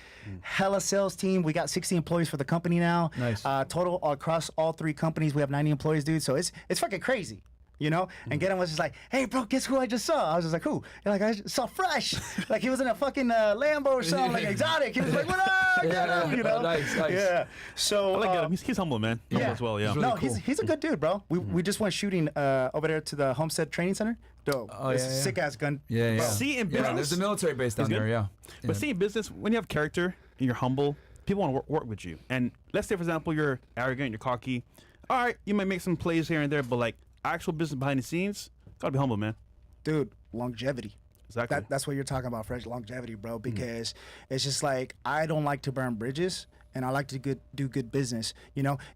hella sales team. We got 60 employees for the company now. Nice. Total across all three companies, we have 90 employees, dude. So it's fucking crazy. And Gedam was just like, "Hey, bro, guess who I just saw?" I was just like, "Who?" And like, I just saw Fresh. Like he was in a fucking Lambo or something, like exotic. He was like, "What up, Gedam?" Nice. Yeah. So I like Gedam. He's humble, man. Humble as well, yeah. He's really no, cool. he's a good dude, bro. We just went shooting over there to the Homestead Training Center. Dope. Oh, It's yeah, a yeah. sick ass gun. Yeah. See, in Yeah, business, there's a military base down It's good. there. Yeah. But see, in business, when you have character and you're humble, people want to work with you. And let's say, for example, you're arrogant, you're cocky. All right, you might make some plays here and there, but like actual business behind the scenes, gotta be humble, man. Dude, longevity. Exactly. That's what you're talking about, Fresh. Longevity, bro. Because it's just like, I don't like to burn bridges. And I like to do good business,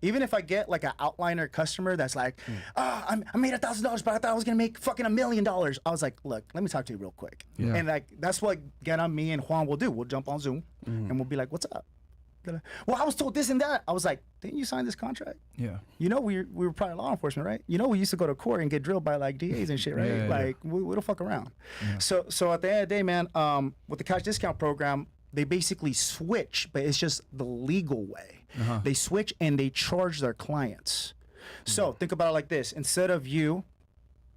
Even if I get like an outliner customer that's like, I made $1,000, but I thought I was gonna make fucking $1 million. I was like, look, let me talk to you real quick. Yeah. And like that's what Gedam, me, and Juan will do. We'll jump on Zoom and we'll be like, "What's up?" They're like, "Well, I was told this and that." I was like, "Didn't you sign this contract? Yeah. We were probably law enforcement, right? We used to go to court and get drilled by like DAs and shit, right? Yeah. Like we don't fuck around." So at the end of the day, man, with the cash discount program, they basically switch, but it's just the legal way. They switch and they charge their clients. So think about it like this: instead of you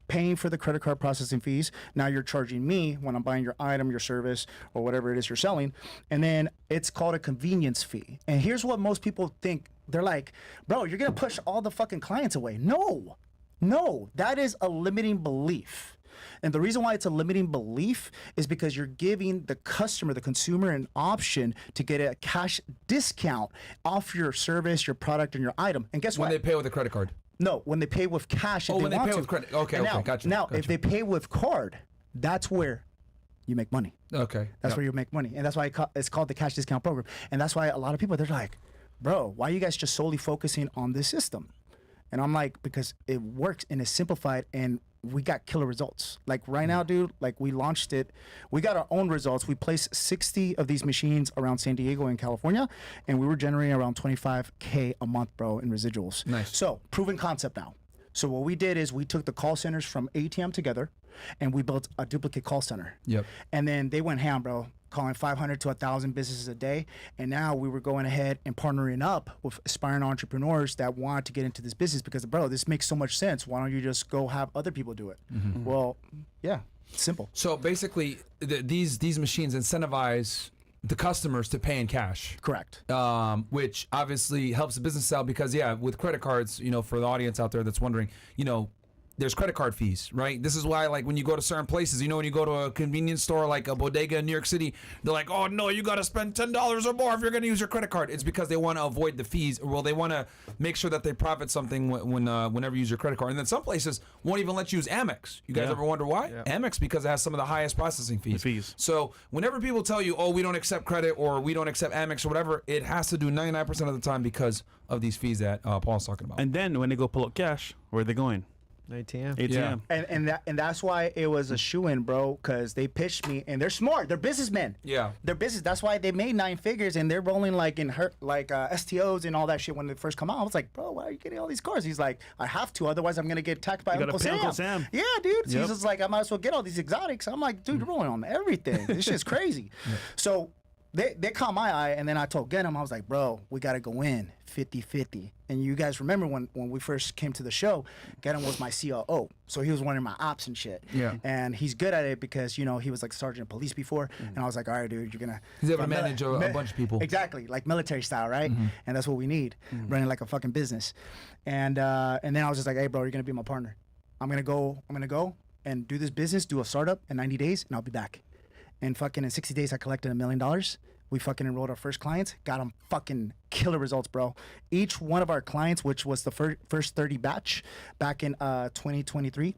paying for the credit card processing fees, now you're charging me when I'm buying your item, your service, or whatever it is you're selling. And then it's called a convenience fee. And here's what most people think. They're like, "Bro, you're gonna push all the fucking clients away." No, that is a limiting belief. And the reason why it's a limiting belief is because you're giving the customer, the consumer, an option to get a cash discount off your service, your product, and your item. And guess When what? they pay with a credit card. No, when they pay with cash, if Oh, they when they want pay to. with credit. Okay, And okay, now, gotcha, Now, gotcha. if they pay with card, that's where you make money. Okay. That's where you make money, and that's why it's called the cash discount program. And that's why a lot of people, they're like, "Bro, why are you guys just solely focusing on this system?" And I'm like, because it works and it's simplified, and we got killer results. Like right now, dude, like we launched it. We got our own results. We placed 60 of these machines around San Diego and California, and we were generating around $25K a month, bro, in residuals. Nice. So proven concept now. So what we did is we took the call centers from ATM Together, and we built a duplicate call center. Yep. And then they went ham, bro, calling 500 to 1,000 businesses a day. And now we were going ahead and partnering up with aspiring entrepreneurs that wanted to get into this business because, bro, this makes so much sense. Why don't you just go have other people do it? Well, yeah, it's simple. So basically, these machines incentivize the customers to pay in cash. Correct. Which obviously helps the business out because, with credit cards, for the audience out there that's wondering, there's credit card fees, right? This is why, like, when you go to certain places, when you go to a convenience store like a bodega in New York City, they're like, oh no, you got to spend $10 or more if you're going to use your credit card. It's because they want to avoid the fees. Well, they want to make sure that they profit something whenever you use your credit card. And then some places won't even let you use Amex. You guys ever wonder why? Yeah. Amex, because it has some of the highest processing fees. So whenever people tell you, oh, we don't accept credit or we don't accept Amex or whatever, it has to do 99% of the time because of these fees that Paul's talking about. And then when they go pull up cash, where are they going? ATM. ATM. And that's why it was a shoe-in, bro, because they pitched me, and they're smart. They're businessmen. Yeah. They're business. That's why they made 9 figures, and they're rolling like in STOs and all that shit when they first come out. I was like, bro, why are you getting all these cars? He's like, I have to, otherwise I'm gonna get taxed by Uncle Sam. Yeah, dude. He's just like, I might as well get all these exotics. I'm like, dude, you're rolling on everything. This shit's crazy. So they caught my eye, and then I told Gedam, I was like, bro, we gotta go in 50-50. And you guys remember when we first came to the show, Gedam was my COO. So he was running my ops and shit. Yeah. And he's good at it because, he was like sergeant of police before. And I was like, all right, dude, you're going to... He's able to manage a bunch of people. Exactly. Like military style, right? And that's what we need, running like a fucking business. And then I was just like, hey, bro, you're going to be my partner. I'm going to go and do this business, do a startup in 90 days, and I'll be back. And fucking in 60 days, I collected $1 million. We fucking enrolled our first clients, got them fucking killer results, bro. Each one of our clients, which was the first 30 batch back in 2023,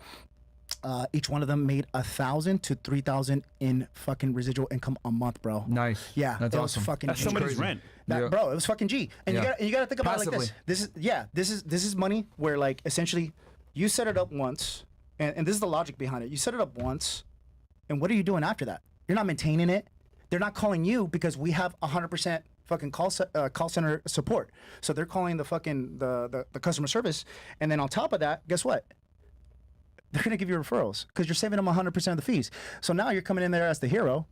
each one of them made $1,000 to $3,000 in fucking residual income a month, bro. Nice. Yeah, that's awesome. Was fucking That's somebody's rent. Bro, it was fucking G. And you gotta think about Passively. it like this. This is money where, like, essentially you set it up once, and this is the logic behind it. You set it up once, and what are you doing after that? You're not maintaining it. They're not calling you because we have 100% fucking call center support. So they're calling the fucking the customer service, and then on top of that, guess what? They're gonna give you referrals because you're saving them 100% of the fees. So now you're coming in there as the hero,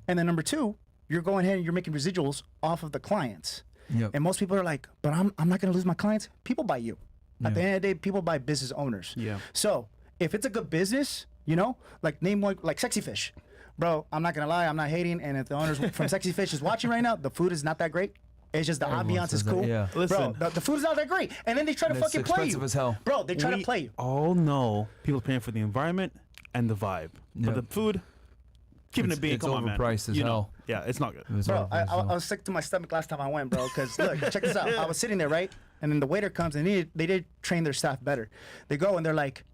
and then number 2, you're going ahead and you're making residuals off of the clients. Yep. And most people are like, but I'm not gonna lose my clients. People buy you. At the end of the day, people buy business owners. Yeah. So if it's a good business, like name one, like Sexy Fish. Bro, I'm not gonna lie, I'm not hating, and if the owners from Sexy Fish is watching right now, the food is not that great. It's just the ambiance is cool. yeah. Listen. Bro, the food is not that great. And then they try to And it's fucking play you. expensive as hell. Bro, they try to play you. All know people paying for the environment and the vibe. But the food, keeping it being, it's come on, man. overpriced as hell. Yeah, it's not good. Bro, I was sick to my stomach last time I went, bro, because look, check this out. I was sitting there, right? And then the waiter comes, and they did train their staff better. They go, and they're like,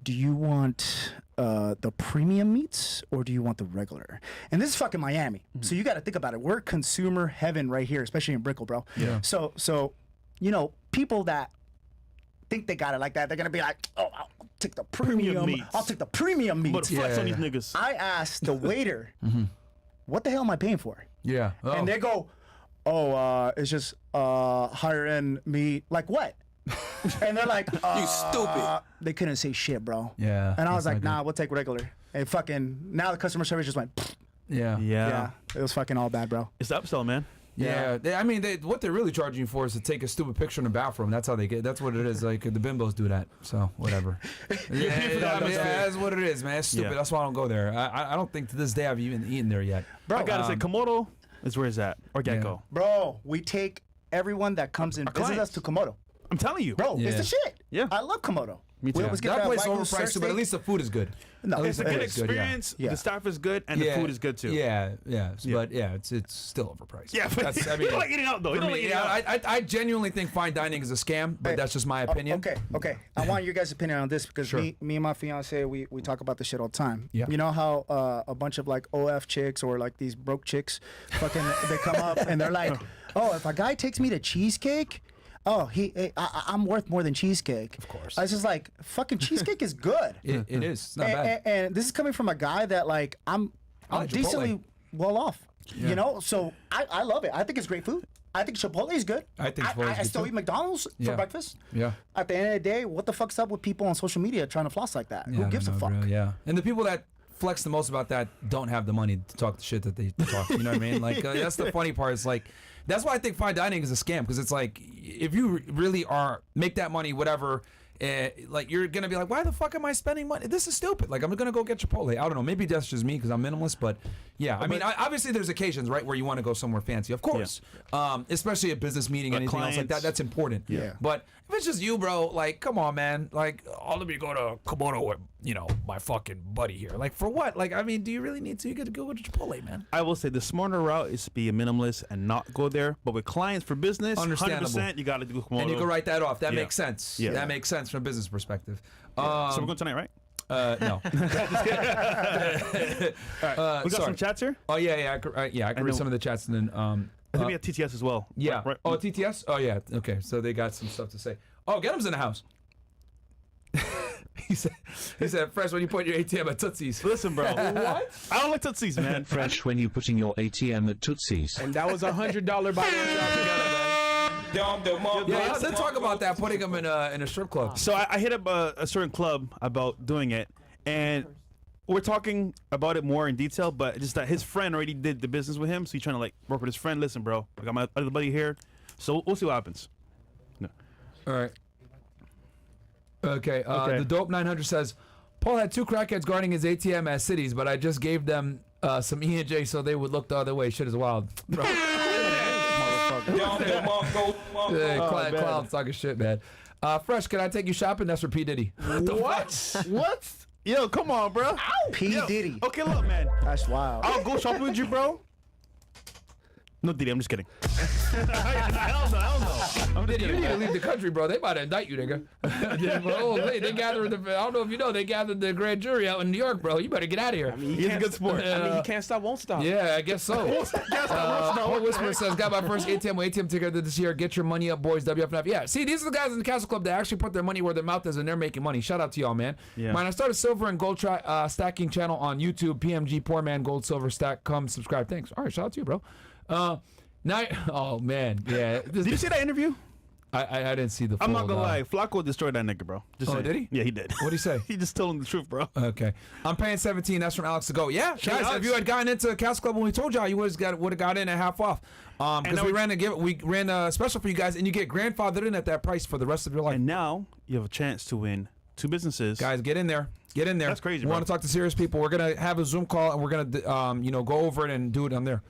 do you want the premium meats or do you want the regular? And this is fucking Miami. So you got to think about it. We're consumer heaven right here, especially in Brickell, bro. Yeah. So people that think they got it like that, they're going to be like, oh, I'll take the premium meats. I'll take the premium meats. But flex on these niggas. I asked the waiter, what the hell am I paying for? Yeah. Oh. And they go, it's just higher end meat. Like what? And they're like, you stupid. They couldn't say shit, bro. Yeah, And I was that's like, not nah, we'll take regular. And fucking, now the customer service just went, Yeah. yeah. It was fucking all bad, bro. It's the upsell, man. Yeah, what they're really charging you for is to take a stupid picture in the bathroom. That's how they get. That's what it is. Like the bimbos do that. So whatever. That's what it is, man. It's stupid. Yeah. That's why I don't go there. I don't think to this day I've even eaten there yet. Bro, I gotta say, Komodo is where it's at. Or Gecko. bro, we take everyone that comes and visits us clients. to Komodo. I'm telling you. Bro, Yeah. it's the shit. Yeah. I love Komodo. Me too. We always get That place is Wagyu overpriced too, but at steak. least the food is good. No, At It's least a the good food is good, experience. Yeah. The staff is good, and the food is good too. Yeah. But it's still overpriced. Yeah, but That's, you don't like eating out though. You for don't me, like eating out. I genuinely think fine dining is a scam, but that's just my opinion. Okay. I want your guys' opinion on this because Sure. me and my fiance, we talk about this shit all the time. Yeah. You know how a bunch of like OF chicks or like these broke chicks, fucking, they come up and they're like, oh, if a guy takes me to cheesecake, I'm worth more than cheesecake. Of course. I was just like, fucking cheesecake is good. It is. It's not bad. And this is coming from a guy that like I'm like decently Chipotle. well off. Yeah. You know, so I love it. I think it's great food. I think Chipotle is good. I think Chipotle is I good, still too. eat McDonald's Yeah. for breakfast. Yeah. At the end of the day, what the fuck's up with people on social media trying to floss like that? Yeah, Who I gives a don't fuck? know, bro. Yeah. And the people that flex the most about that don't have the money to talk the shit that they talk. You know what I mean? Like that's the funny part. It's like that's why I think fine dining is a scam because it's like if you really are make that money, whatever. like you're gonna be like, why the fuck am I spending money? This is stupid. Like I'm gonna go get Chipotle. I don't know. Maybe that's just me because I'm minimalist, but yeah. I mean, obviously there's occasions, right, where you want to go somewhere fancy, of course. Especially a business meeting, anything else like that. That's important. Yeah. But if it's just you, bro, like, come on, man. Like, let me go to Komodo with, my fucking buddy here. Like, for what? Like, I mean, do you really need to? You got to go to Chipotle, man. I will say the smarter route is to be a minimalist and not go there. But with clients for business, Understandable. 100%, you got to do Komodo. And you can write that off. That makes sense. Yeah. That makes sense from a business perspective. So we're going tonight, right? No. We got some chats here. Oh, yeah. I can read some of the chats and then. I think we have TTS as well. Yeah. Right. Oh, TTS? Oh, yeah. Okay. So they got some stuff to say. Oh, Gedam's in the house. He said, Fresh, when you put your ATM at Tootsie's. Listen, bro. What? I don't like Tootsies, man. Fresh when you putting your ATM at Tootsie's. And that was $100 by Yeah, let's talk about that, putting them in a strip club. So I hit up a certain club about doing it, and we're talking about it more in detail, but just that his friend already did the business with him, so he's trying to like work with his friend. Listen, bro, I got my other buddy here, so we'll see what happens. No. All right. Okay. The Dope 900 says, Paul had 2 crackheads guarding his ATM at Cities, but I just gave them some E&J so they would look the other way. Shit is wild. Bro. Clown's talking shit, man. Fresh, can I take you shopping? That's for P. Diddy. What? Yo, come on, bro. P. Diddy. Okay, look, man. That's wild. I'll go shopping with you, bro. No, Diddy, I'm just kidding. Hell no. Diddy, you need to leave the country, bro. They about to indict you, nigga. They gathered I don't know if you know, they gathered the grand jury out in New York, bro. You better get out of here. He's a good sport. he can't stop, won't stop. Yeah, I guess so. Whole Whisper says, got my first ATM together this year. Get your money up, boys. WFNF. Yeah, see, these are the guys in the Castle Club that actually put their money where their mouth is, and they're making money. Shout out to y'all, man. Yeah. Mine, I started silver and gold stacking channel on YouTube. PMG Poor Man Gold Silver Stack. Come subscribe. Thanks. All right, shout out to you, bro. Oh man, yeah. Did you see that interview? I didn't see the full. I'm not gonna lie, Flacco destroyed that nigga, bro. Just saying. Did he? Yeah, he did. What'd he say? He just told him the truth, bro. Okay. I'm paying 17. That's from Alex to go. Yeah, guys, Alex. if you had gotten into Castle Club when we told y'all, you would have got in at half off. Because we ran a special for you guys, and you get grandfathered in at that price for the rest of your life. And now you have a chance to win 2 businesses. Guys, get in there. Get in there. That's crazy, We bro. want to talk to serious people. We're gonna have a Zoom call, and we're gonna go over it and do it on there.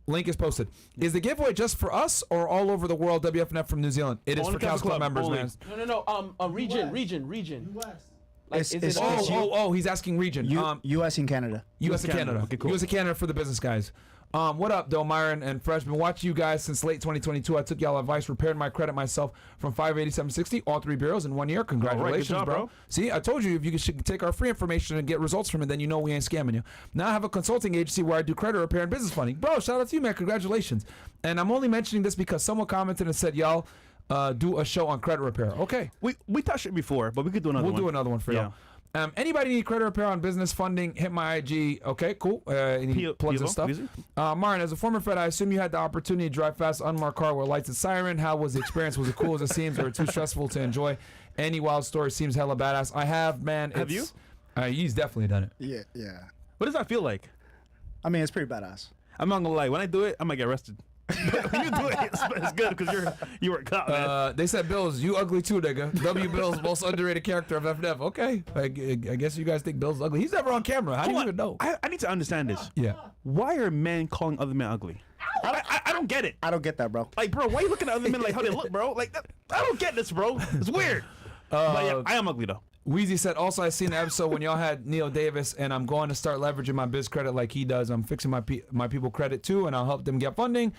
Link is posted. Is the giveaway just for us or all over the world? WFNF from New Zealand. It is Only for Castle Club members, only. man. No. Region. Like, He's asking region. U.S. and Canada. U.S. and Canada. Okay, cool. U.S. and Canada for the business guys. What up, though, Myron and Fresh? Been watching you guys since late 2022. I took y'all advice, repaired my credit myself from 587.60, all 3 bureaus in 1 year. Congratulations, good job, bro. bro. See, I told you if you should take our free information and get results from it, then you know we ain't scamming you. Now I have a consulting agency where I do credit repair and business funding. Bro, shout out to you, man. Congratulations. And I'm only mentioning this because someone commented and said, y'all do a show on credit repair. Okay. We touched it before, but we could do another one. We'll do another one for y'all. Anybody need credit repair on business funding? Hit my IG. Okay, cool. Any plugs and stuff. Myron, as a former Fed, I assume you had the opportunity to drive fast, unmarked car with lights and siren. How was the experience? Was it cool as it seems, or too stressful to enjoy? Any wild story seems hella badass. I have, man. Have you? He's definitely done it. Yeah. What does that feel like? I mean, it's pretty badass. I'm not gonna lie. When I do it, I might get arrested. When you do it, it's good because you were a cop, man. They said, Bills, you ugly too, nigga. W. Bills, most underrated character of FNF. Okay. I guess you guys think Bill's ugly. He's never on camera. How do you even know? I need to understand this. Yeah. Why are men calling other men ugly? I don't get it. I don't get that, bro. Like, bro, why are you looking at other men like how they look, bro? Like, I don't get this, bro. It's weird. But yeah, I am ugly, though. Wheezy said, also, I seen the episode when y'all had Neil Davis, and I'm going to start leveraging my biz credit like he does. I'm fixing my people credit, too, and I'll help them get funding.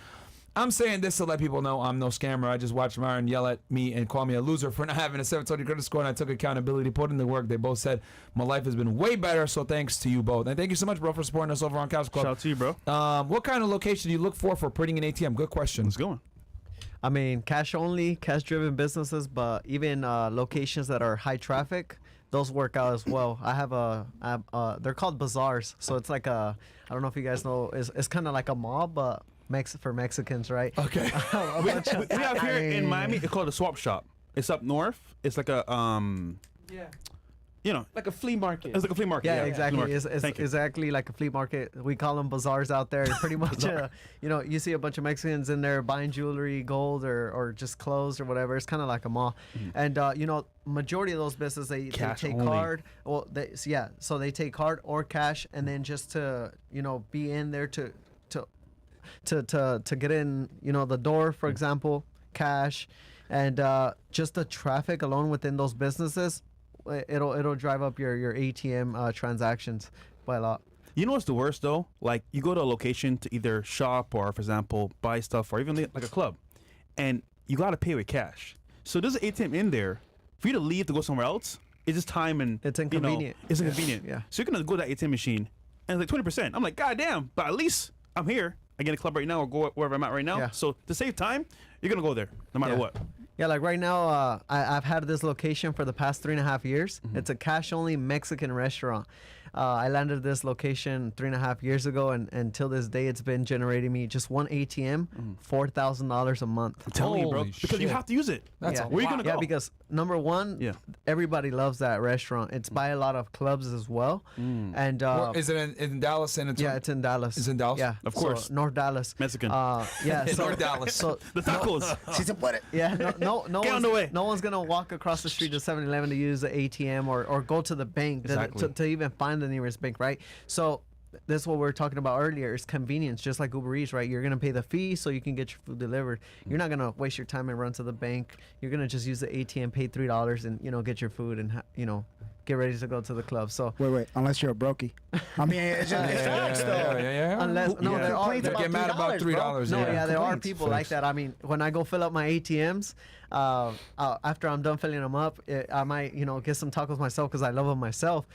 I'm saying this to let people know I'm no scammer. I just watched Myron yell at me and call me a loser for not having a 720 credit score, and I took accountability, put in the work. They both said my life has been way better, so thanks to you both. And thank you so much, bro, for supporting us over on Couch Club. Shout out to you, bro. What kind of location do you look for putting an ATM? Good question. Let's go on. I mean, cash only, cash driven businesses, but even locations that are high traffic, those work out as well. I have they're called bazaars. So it's like I don't know if you guys know, it's kind of like a mall, but for Mexicans, right? Okay. we have here in Miami, it's called a swap shop. It's up north. It's like a you know, Like a flea market. it's like a flea market. Yeah, flea exactly. market. It's Thank you. exactly like a flea market. We call them bazaars out there. Pretty much, you know, you see a bunch of Mexicans in there buying jewelry, gold, or just clothes or whatever. It's kind of like a mall. And you know, majority of those businesses they Cash take only. card. Well, so they take card or cash, and then just to be in there to get in, the door, for example, cash, and just the traffic alone within those businesses. It'll drive up your ATM transactions by a lot. You know what's the worst though? Like you go to a location to either shop or, for example, buy stuff, or even like a club, and you gotta pay with cash. So there's an ATM in there. For you to leave to go somewhere else, it's just time and It's inconvenient. It's inconvenient. Yeah. So you're gonna go to that ATM machine, and it's like 20%. I'm like, God damn! But at least I'm here. I get a club right now, or go wherever I'm at right now. Yeah. So to save time, you're gonna go there no matter Yeah. what. Yeah, like right now, I've had this location for the past 3.5 years. Mm-hmm. It's a cash-only Mexican restaurant. I landed this location 3.5 years ago, and until this day, it's been generating me just one ATM, $4,000 a month. I'm telling you, bro, Holy because you shit. have to use it. That's yeah. a Where you lot. gonna Yeah, go? because number one, Yeah. everybody loves that restaurant. It's by a lot of clubs as well, and Or is it in Dallas, San Antonio? yeah, it's in Dallas. It's in Dallas? Yeah, Of so course. North Dallas. Mexican. Yeah, so, North Dallas. So The tacos. She said, "Put it." yeah, no Get on one's, the way. no one's gonna walk across the street to 7-Eleven to use the ATM or go to the bank Exactly. to even find the nearest bank, right? So this is what we were talking about earlier. Is convenience, just like Uber Eats, right? You're gonna pay the fee so you can get your food delivered. You're not gonna waste your time and run to the bank. You're gonna just use the ATM, pay $3, and get your food and get ready to go to the club. So Wait, unless you're a brokey. I mean, it's just it's facts, though. yeah. unless no, Yeah. there are Complaints They get mad about $3, bro. $3. No, yeah, there are Complaints. people like that. I mean, when I go fill up my ATMs, after I'm done filling them up, I might, get some tacos myself because I love them myself.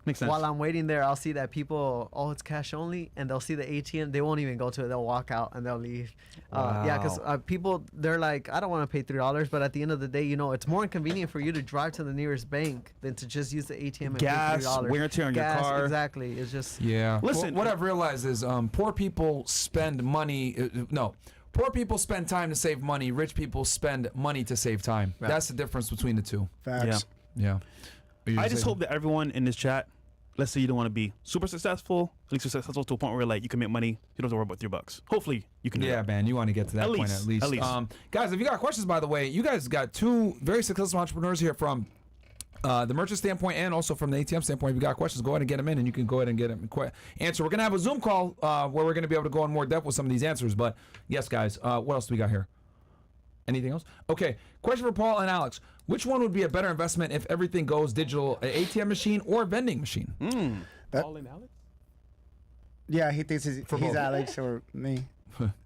Makes sense. While I'm waiting there, I'll see that people, it's cash only, and they'll see the ATM. They won't even go to it. They'll walk out and they'll leave. Yeah, because people, they're like, I don't want to pay $3, but at the end of the day, it's more inconvenient for you to drive to the nearest bank than to just use the ATM and Gas, pay $3. wear and tear on your car. Exactly. It's just Yeah. Listen, what I've realized is poor people spend money. Poor people spend time to save money. Rich people spend money to save time. Right. That's the difference between the two. Facts. Yeah. I just hope that everyone in this chat, let's say you don't want to be super successful, at least successful to a point where like you can make money, you don't have to worry about $3. Hopefully you can do Yeah, that. man, you want to get to that At point least, at least. at least. Guys, if you got questions, by the way, you guys got two very successful entrepreneurs here from the merchant standpoint and also from the ATM standpoint. If you got questions, go ahead and get them in, and you can go ahead and get them answer. We're gonna have a Zoom call where we're gonna be able to go in more depth with some of these answers. But yes, guys, what else do we got here? Anything else? Okay. Question for Paul and Alex: which one would be a better investment if everything goes digital, an ATM machine or vending machine? Paul and Alex? Yeah, he thinks he's both. Alex or me.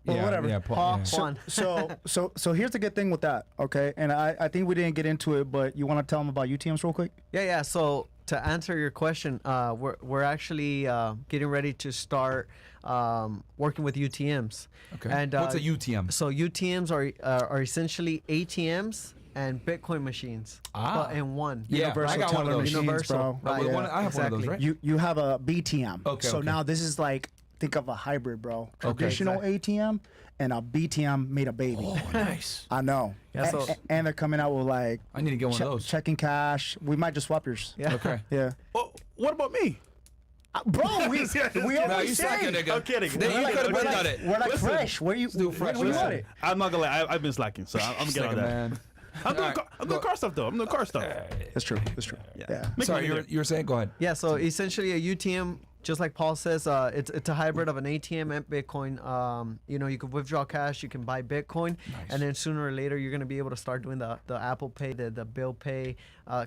Yeah, whatever. Yeah, Paul. Yeah. Juan. So here's the good thing with that, okay? And I think we didn't get into it, but you want to tell them about UTMs real quick? Yeah. So to answer your question, we're actually getting ready to start working with UTMs. Okay. And What's a UTM? So UTMs are essentially ATMs and Bitcoin machines, but in one. Yeah, Universal I got one of teller those. machines, Universal, bro. right, Yeah. I have one of those, exactly. right? You have a BTM. Okay, So okay. now this is like, think of a hybrid, bro. Okay. Traditional ATM and a BTM made a baby. Oh, nice. I know. Yeah, so- And they're coming out with like I need to get one of those. checking cash. We might just swap yours. Yeah. Okay. Yeah. Oh, what about me? Bro, we No, always you suck say. it, nigga. I'm kidding. Then you We're could have like- done it. We're like Listen. fresh. Where you? do fresh. Where you Listen. want it? I'm not gonna lie, I've been slacking, so I'm getting on that. Man. I'm doing, All right, I'm doing car stuff though. I'm doing car stuff. That's true. That's true. Yeah. Make Sorry, money you were saying? Go ahead. Yeah, so essentially a UTM, just like Paul says, it's a hybrid of an ATM and Bitcoin. You can withdraw cash, you can buy Bitcoin, and then sooner or later you're gonna be able to start doing the Apple Pay, the bill pay,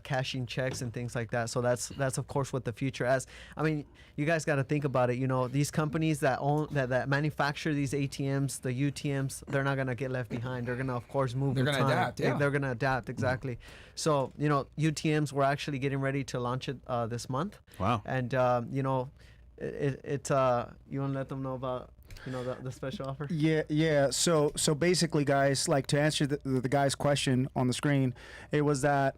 cashing checks and things like that. So that's of course what the future has. I mean, you guys got to think about it. These companies that own that manufacture these ATMs, the UTMs, they're not gonna get left behind. They're gonna of course move. They're with gonna time. adapt, yeah. They're gonna adapt exactly. So UTMs, we're actually getting ready to launch it this month. Wow. And it's you want to let them know about the special offer? Yeah. So basically, guys, like to answer the guy's question on the screen, it was that,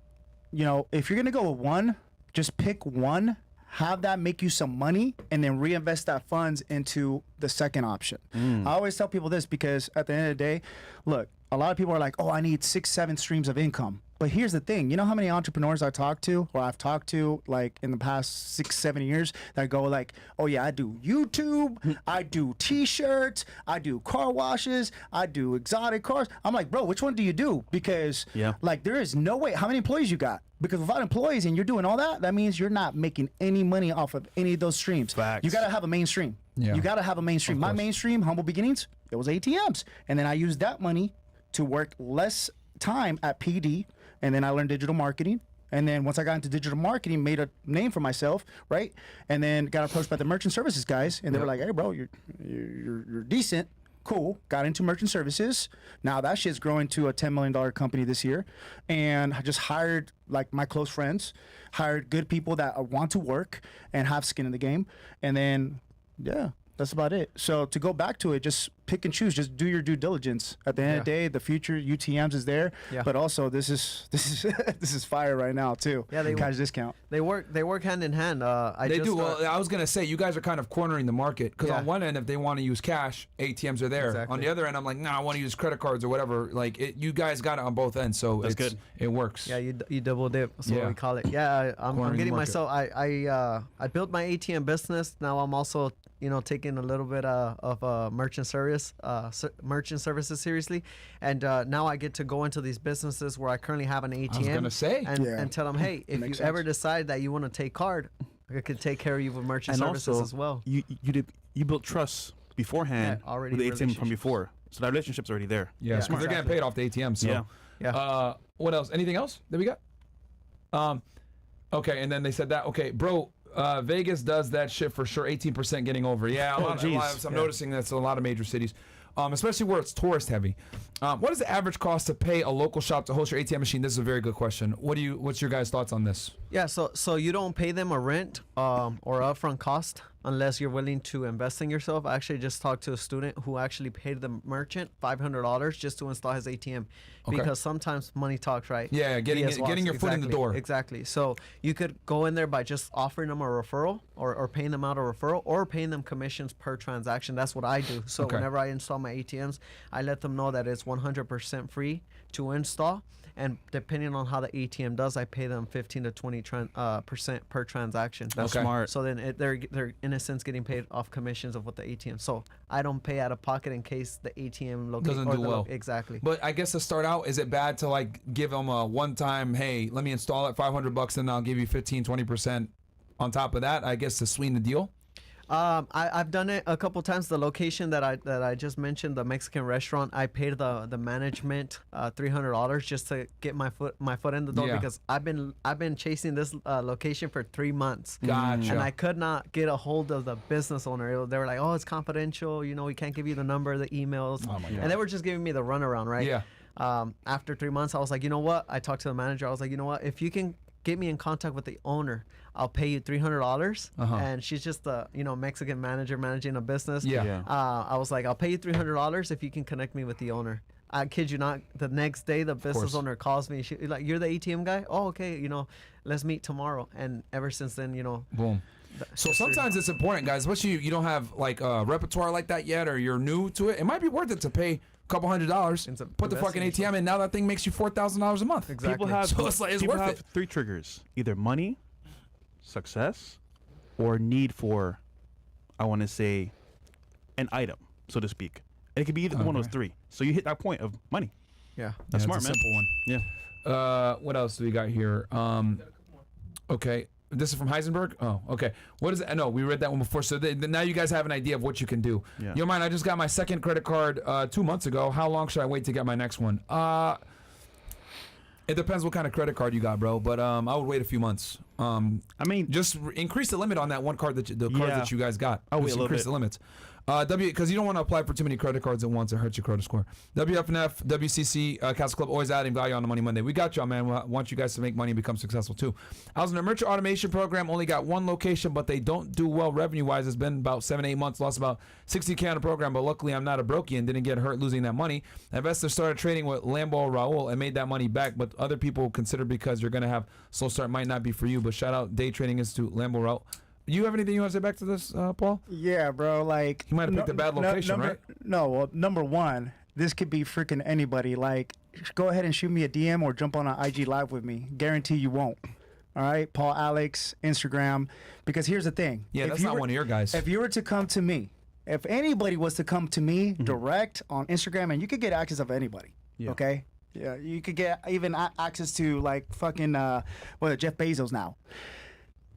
if you're gonna go with one, just pick one, have that make you some money, and then reinvest that funds into the second option. I always tell people this because at the end of the day, look, a lot of people are like, oh, I need 6-7 streams of income. But here's the thing. You know how many entrepreneurs I've talked to like in the past 6-7 years that go like, oh yeah, I do YouTube, I do t-shirts, I do car washes, I do exotic cars. I'm like, bro, which one do you do? Because like there is no way. How many employees you got? Because without employees and you're doing all that, that means you're not making any money off of any of those streams. Facts. You got to have a mainstream. Yeah. You got to have a mainstream. My mainstream, humble beginnings, it was ATMs. And then I used that money to work less time at PD. And then I learned digital marketing. And then once I got into digital marketing, made a name for myself, right? And then got approached by the merchant services guys. And they were like, hey, bro, you're decent. Cool. Got into merchant services. Now that shit's growing to a $10 million company this year. And I just hired like my close friends, hired good people that want to work and have skin in the game. And then, yeah, that's about it. So to go back to it, just pick and choose. Just do your due diligence. At the end of the day, the future UTMs is there. Yeah. But also this is this is fire right now too. Yeah, they cash discount. They work hand in hand. They do. Well, I was gonna say you guys are kind of cornering the market because on one end, if they want to use cash, ATMs are there. Exactly. On the other end, I'm like, nah, I want to use credit cards or whatever. Like you guys got it on both ends, so that's good. It works. Yeah, you double dip. That's what we call it. Yeah, I'm getting myself. I built my ATM business. Now I'm also taking a little bit of merchant services seriously, and now I get to go into these businesses where I currently have an ATM. I was gonna say, and tell them, hey, if you ever decide that you want to take card, I could take care of you with merchant services also, as well. You built trust beforehand with the ATM from before, so that relationship's already there. Yeah, because they're getting paid off the ATM. So what else? Anything else that we got? Okay, and then they said that. Okay, bro. Vegas does that shit for sure. 18% getting over. Yeah, I'm noticing that's a lot of major cities, especially where it's tourist heavy. What is the average cost to pay a local shop to host your ATM machine? This is a very good question. What's your guys' thoughts on this? Yeah, so you don't pay them a rent or upfront cost unless you're willing to invest in yourself. I actually just talked to a student who actually paid the merchant $500 just to install his ATM because sometimes money talks, right? Yeah, getting your foot in the door. Exactly. So you could go in there by just offering them a referral or paying them out a referral or paying them commissions per transaction. That's what I do. So whenever I install my ATMs, I let them know that it's 100% free to install. And depending on how the ATM does, I pay them 15 to 20% per transaction. That's smart. So then they're in a sense getting paid off commissions of what the ATM. So I don't pay out of pocket in case the ATM doesn't do well. Exactly. But I guess to start out, is it bad to like give them a one-time, hey, let me install it, $500, and I'll give you 15, 20% on top of that? I guess to sweeten the deal. I've done it a couple times. The location that I just mentioned, the Mexican restaurant, I paid the management $300 just to get my foot in the door because I've been chasing this location for 3 months. Gotcha. And I could not get a hold of the business owner. They were like, oh, it's confidential. We can't give you the number, the emails. Oh my God. And they were just giving me the runaround, right? Yeah. After 3 months, I was like, you know what? I talked to the manager. I was like, you know what? If you can get me in contact with the owner, I'll pay you $300. And she's just a Mexican manager managing a business. I was like, I'll pay you $300 if you can connect me with the owner. I kid you not. The next day, the business owner calls me. She's like, you're the ATM guy? Oh, okay. Let's meet tomorrow. And ever since then, boom. So sometimes it's important, guys, especially you don't have like a repertoire like that yet, or you're new to it. It might be worth it to pay couple $100, put the fucking ATM in. Now that thing makes you $4,000 a month. Exactly. People have, so it's worth it. 3 triggers: either money, success, or need for, I want to say, an item, so to speak. And it could be either one of those 3. So you hit that point of money. Yeah, that's smart, man. Simple one. Yeah. What else do we got here? Okay. This is from Heisenberg? Oh, okay. What is it? No, we read that one before. So now you guys have an idea of what you can do. Yeah. You mind? I just got my second credit card 2 months ago. How long should I wait to get my next one? It depends what kind of credit card you got, bro. But I would wait a few months. I mean, just increase the limit on that one card cards that you guys got. I'll wait just a little increase bit. the limits. Because you don't want to apply for too many credit cards at once. It hurts your credit score. WFNF, WCC, Castle Club, always adding value on the Money Monday. We got y'all, man. We want you guys to make money and become successful, too. I was in a merchant automation program. Only got 1 location, but they don't do well revenue-wise. It's been about 7-8 months. Lost about $60K on the program, but luckily I'm not a brokey and didn't get hurt losing that money. Investors started trading with Lambo Raul and made that money back, but other people consider because you're going to have slow start might not be for you. But shout out Day Trading Institute, Lambo Raul. You have anything you want to say back to this, Paul? Yeah, bro. Like he might have picked a bad location, right? No. Well, number one, this could be freaking anybody. Like go ahead and shoot me a DM or jump on an IG live with me. Guarantee you won't. All right, Paul Alex, Instagram. Because here's the thing. Yeah, If that's you not were- one of your guys. If you were to come to me, if anybody was to come to me direct on Instagram, and you could get access of anybody, okay? Yeah, you could get even access to like fucking Jeff Bezos now.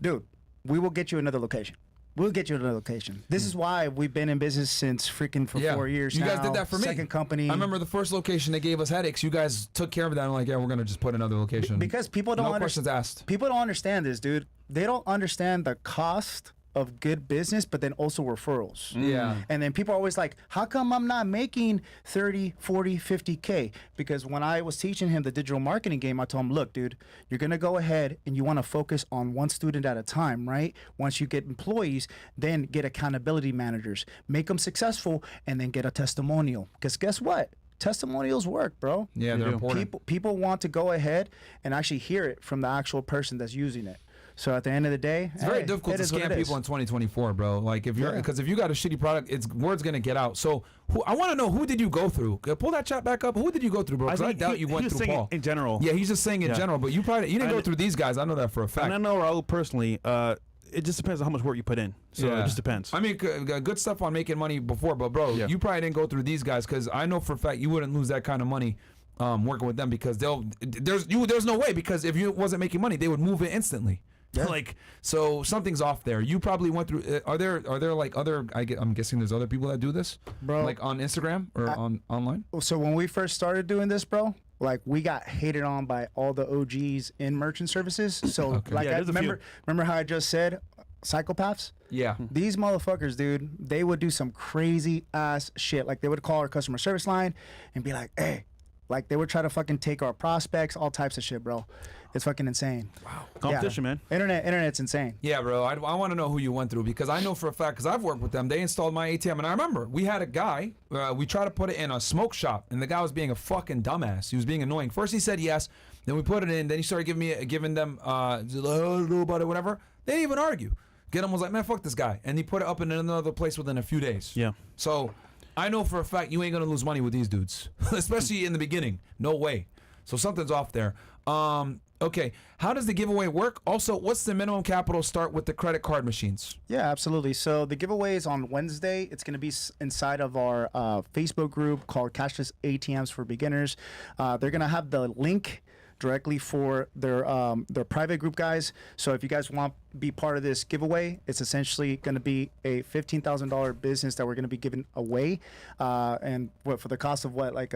Dude, we will get you another location. We'll get you another location. This is why we've been in business since freaking for 4 years you now. guys did that for me. Second company. I remember the first location they gave us headaches. You guys took care of that. I'm like, yeah, we're gonna just put another location. Because people don't no questions asked. People don't understand this, dude. They don't understand the cost of good business, but then also referrals. Yeah. And then people are always like, how come I'm not making 30, 40, 50K? Because when I was teaching him the digital marketing game, I told him, look, dude, you're going to go ahead and you want to focus on one student at a time, right? Once you get employees, then get accountability managers, make them successful, and then get a testimonial. Because guess what? Testimonials work, bro. Yeah, they're important. People want to go ahead and actually hear it from the actual person that's using it. So at the end of the day, It's very difficult to scam people in 2024, bro. Like if you're, because if you got a shitty product, word's gonna get out. So I want to know, who did you go through? Pull that chat back up. Who did you go through, bro? Because I doubt you went through Paul. In general. Yeah, he's just saying in general. But you didn't go through these guys. I know that for a fact. And I know Raul personally. It just depends on how much work you put in. So it just depends. I mean, good stuff on making money before, but bro, you probably didn't go through these guys, because I know for a fact you wouldn't lose that kind of money working with them, because there's no way, because if you wasn't making money, they would move it instantly. Yeah. Like, so something's off there. You probably went through. Are there like other? I'm guessing there's other people that do this, bro. Like on Instagram or online. So when we first started doing this, bro, like we got hated on by all the OGs in merchant services. So like, I remember how I just said, psychopaths. Yeah. These motherfuckers, dude, they would do some crazy ass shit. Like they would call our customer service line and be like, hey. Like they would try to fucking take our prospects, all types of shit, bro. It's fucking insane. Wow. Competition, man. Internet's insane. Yeah, bro. I want to know who you went through, because I know for a fact, because I've worked with them. They installed my ATM, and I remember we had a guy. We tried to put it in a smoke shop, and the guy was being a fucking dumbass. He was being annoying. First he said yes, then we put it in. Then he started giving them about it, whatever. They didn't even argue. Gedam was like, man, fuck this guy, and he put it up in another place within a few days. Yeah. So I know for a fact you ain't gonna lose money with these dudes, especially in the beginning. No way. So something's off there. Okay, how does the giveaway work? Also, what's the minimum capital start with the credit card machines? Yeah, absolutely. So the giveaway is on Wednesday. It's going to be inside of our Facebook group called Cashless ATMs for Beginners. They're going to have the link directly for their private group guys. So if you guys want to be part of this giveaway, it's essentially going to be a $15,000 business that we're going to be giving away, and for the cost of what, like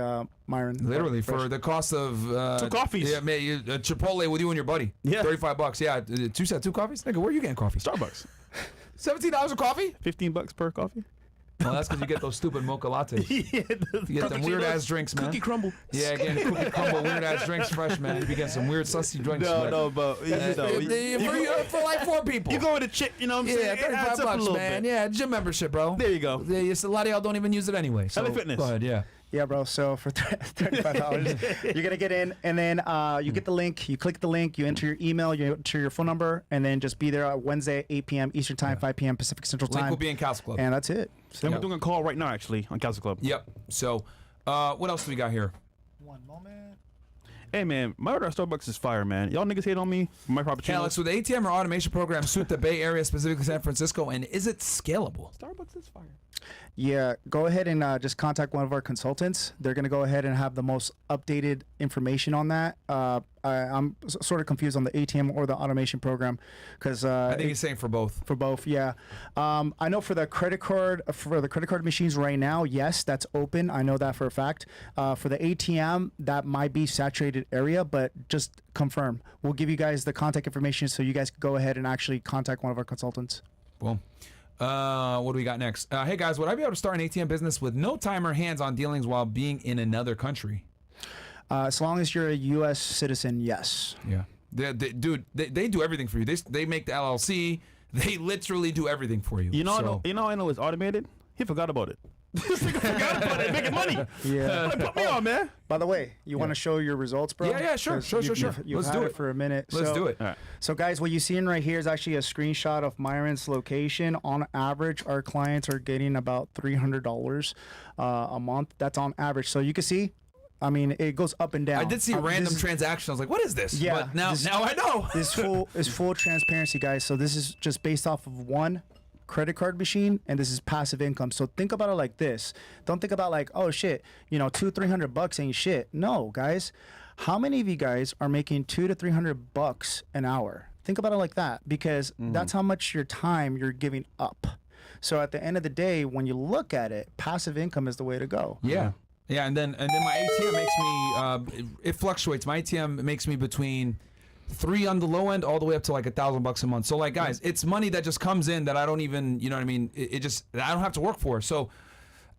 Myron? Literally for the cost of 2 coffees. Yeah, man, Chipotle with you and your buddy. Yeah, $35. Yeah, you said 2 coffees. Nigga, where are you getting coffee? Starbucks. $17 a coffee? $15 per coffee. Well, that's because you get those stupid mocha lattes. You get them weird ass drinks, man. Cookie crumble. Yeah, getting cookie crumble, weird ass drinks, fresh, man. You be getting some weird sussy drinks. But for like 4 people. You go with a chick, you know what I'm saying? Yeah, $35, man. Yeah, gym membership, bro. There you go. Yeah, a lot of y'all don't even use it anyway. So LA Fitness. Go ahead, yeah. Yeah, bro. So for $35, you're gonna get in, and then you get the link. You click the link. You enter your email. You enter your phone number, and then just be there at Wednesday, 8 p.m. Eastern Time, 5 p.m. Pacific Central Time. Link will be in Castle Club. And that's it. So, Then we're doing a call right now, actually, on Castle Club. Yep. So, what else do we got here? one moment. Hey, man, my order at Starbucks is fire, man. Y'all niggas hate on me for my frappuccino. Alex, with the ATM or automation program suit the Bay Area, specifically San Francisco, and is it scalable? Starbucks is fire. Yeah, go ahead and just contact one of our consultants. They're going to go ahead and have the most updated information on that. I'm sort of confused on the ATM or the automation program, because I think he's saying for both. For both, yeah. I know for the credit card machines right now, yes, that's open. I know that for a fact. For the ATM, that might be saturated area, but just confirm. We'll give you guys the contact information so you guys can go ahead and actually contact one of our consultants. Boom. What do we got next? Hey guys, would I be able to start an ATM business with no time or hands-on dealings while being in another country? As long as you're a U.S. citizen, yes. Yeah. Dude, they do everything for you. They make the LLC. They literally do everything for you. You know, I know it's automated. He forgot about it. This nigga forgot about it, making money. Yeah. Like, put me on, man. By the way, you want to show your results, bro? Yeah, sure. You've had it for a minute. Let's do it. All right. So, guys, what you're seeing right here is actually a screenshot of Myron's location. On average, our clients are getting about $300 a month. That's on average. So you can see I mean, it goes up and down. I did see random transactions. I was like, what is this? Yeah, But now I know. This is full transparency, guys. So this is just based off of one credit card machine, and this is passive income. So think about it like this. Don't think about like, oh shit, $200-300 ain't shit. No, guys. How many of you guys are making $200 to $300 an hour? Think about it like that, because that's how much your time you're giving up. So at the end of the day, when you look at it, passive income is the way to go. Yeah. Yeah, and then my ATM makes me it fluctuates. My ATM makes me between $3 on the low end all the way up to like $1,000 a month. So like guys, it's money that just comes in that I don't even, you know what I mean? It just I don't have to work for. So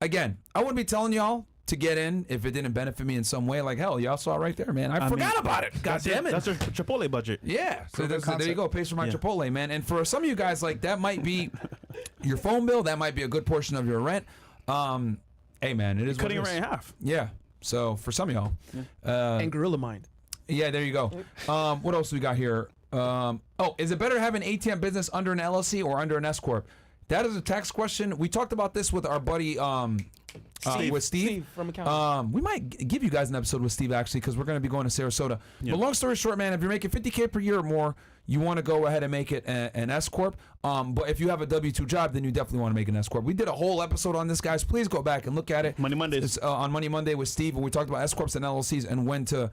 again, I wouldn't be telling y'all to get in if it didn't benefit me in some way. Like hell, y'all saw it right there, man. I forgot about it. God damn it. That's our Chipotle budget. Yeah. So there you go. Pays for my Yeah. Chipotle, man. And for some of you guys, like that might be your phone bill. That might be a good portion of your rent. Hey man, it is Cutting it what it right is. in half. Yeah. So for some of y'all, And Gorilla Mind. yeah, there you go. What else we got here? Is it better to have an ATM business under an LLC or under an S-Corp? That is a tax question. We talked about this with our buddy with Steve. Steve from accounting. We might give you guys an episode with Steve actually, because we're going to be going to Sarasota. Yeah. But long story short, man, if you're making $50K per year or more, you want to go ahead and make it an S-Corp. But if you have a W-2 job, then you definitely want to make an S-Corp. We did a whole episode on this, guys. Please go back and look at it. Money Mondays. It's, on Money Monday with Steve, and we talked about S-Corps and LLCs and when to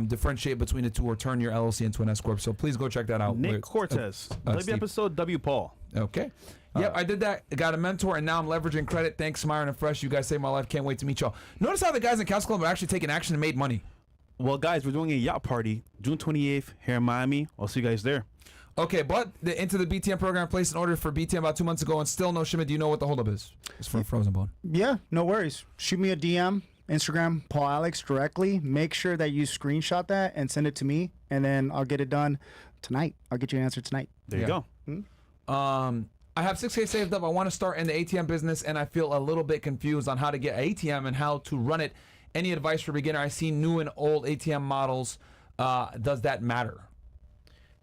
differentiate between the two or turn your LLC into an S-Corp. So please go check that out. Nick with, Cortez. Steve. W episode W Paul. Okay. Yep, I did that. Got a mentor, and now I'm leveraging credit. Thanks, Myron and Fresh. You guys saved my life. Can't wait to meet y'all. Notice how the guys in Council Club are actually taking action and made money. Well, guys, we're doing a yacht party June 28th here in Miami. I'll see you guys there. Okay, but into the BTM program, placed an order for BTM about 2 months ago, and still no shipment. Do you know what the holdup is? It's from Frozen Bone. Yeah, no worries. Shoot me a DM, Instagram, Paul Alex directly. Make sure that you screenshot that and send it to me, and then I'll get it done tonight. I'll get you an answer tonight. There you go. I have $6K saved up. I want to start in the ATM business, and I feel a little bit confused on how to get an ATM and how to run it. Any advice for beginner? I see new and old ATM models. Does that matter?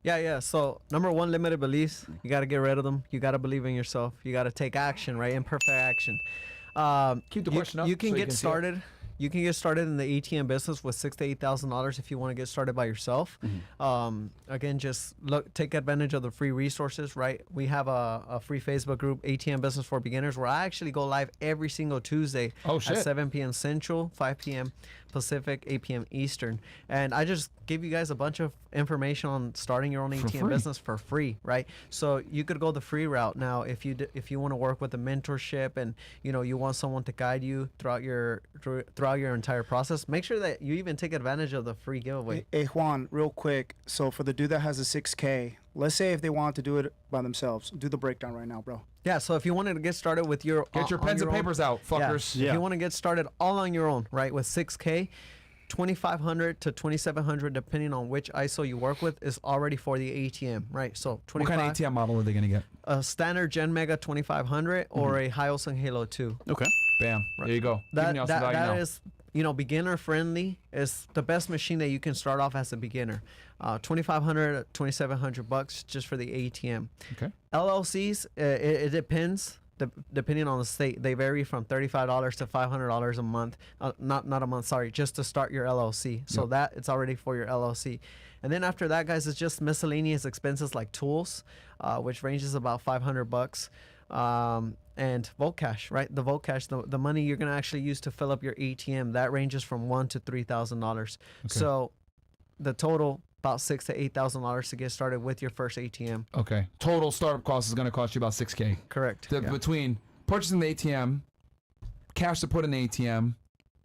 Yeah. So number one, limited beliefs. You got to get rid of them. You got to believe in yourself. You got to take action, right? Imperfect action. Keep the question up You can so you get can see it. started. You can get started in the ATM business with $6,000 to $8,000 if you want to get started by yourself. Again, just take advantage of the free resources, right? We have a free Facebook group, ATM Business for Beginners, where I actually go live every single Tuesday Oh, shit. at 7 p.m. Central, 5 p.m. Pacific, 8 p.m. Eastern. And I just give you guys a bunch of information on starting your own ATM free. business for free, right? So you could go the free route. Now, if you want to work with a mentorship and you want someone to guide you throughout your entire process, make sure that you even take advantage of the free giveaway. Hey, Juan, real quick. So for the dude that has a 6K, let's say if they want to do it by themselves, do the breakdown right now, bro. Yeah, so if you wanted to get started with your Get your on pens and own- papers out, fuckers. If you want to get started all on your own, right, with 6K, 2,500 to 2,700, depending on which ISO you work with, is already for the ATM, right? So What 25, kind of ATM model are they going to get? a standard Gen Mega 2,500 or a Hyosung Halo 2. Okay. Bam. There you go. Giving y'all some value now. That is, beginner friendly. Is the best machine that you can start off as a beginner. 2,500, 2,700 bucks just for the ATM. Okay. LLCs, it depends. Depending on the state, they vary from $35 to $500 a month. Not a month, sorry, just to start your LLC. So Yep. that it's already for your LLC. And then after that, guys, it's just miscellaneous expenses like tools, which ranges about 500 bucks. And Volt Cash, right? The Volt Cash, the money you're gonna actually use to fill up your ATM, that ranges from $1,000 to $3,000. So the total about $6,000 to $8,000 to get started with your first ATM. Okay. Total startup cost is going to cost you about $6K. Correct. Yeah. Between purchasing the ATM, cash to put in the ATM,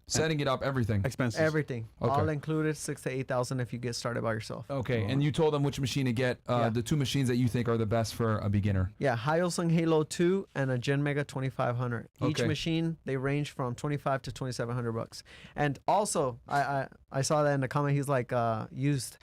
setting it up, everything. Expenses. Everything, Okay. all included, $6,000 to $8,000 if you get started by yourself. Okay. And you told them which machine to get, Yeah. the two machines that you think are the best for a beginner. Yeah, Hyosung Halo 2 and a Gen Mega 2,500. Each Okay. machine, they range from 2,500 to 2,700 bucks. And also, I saw that in the comment. He's like, used.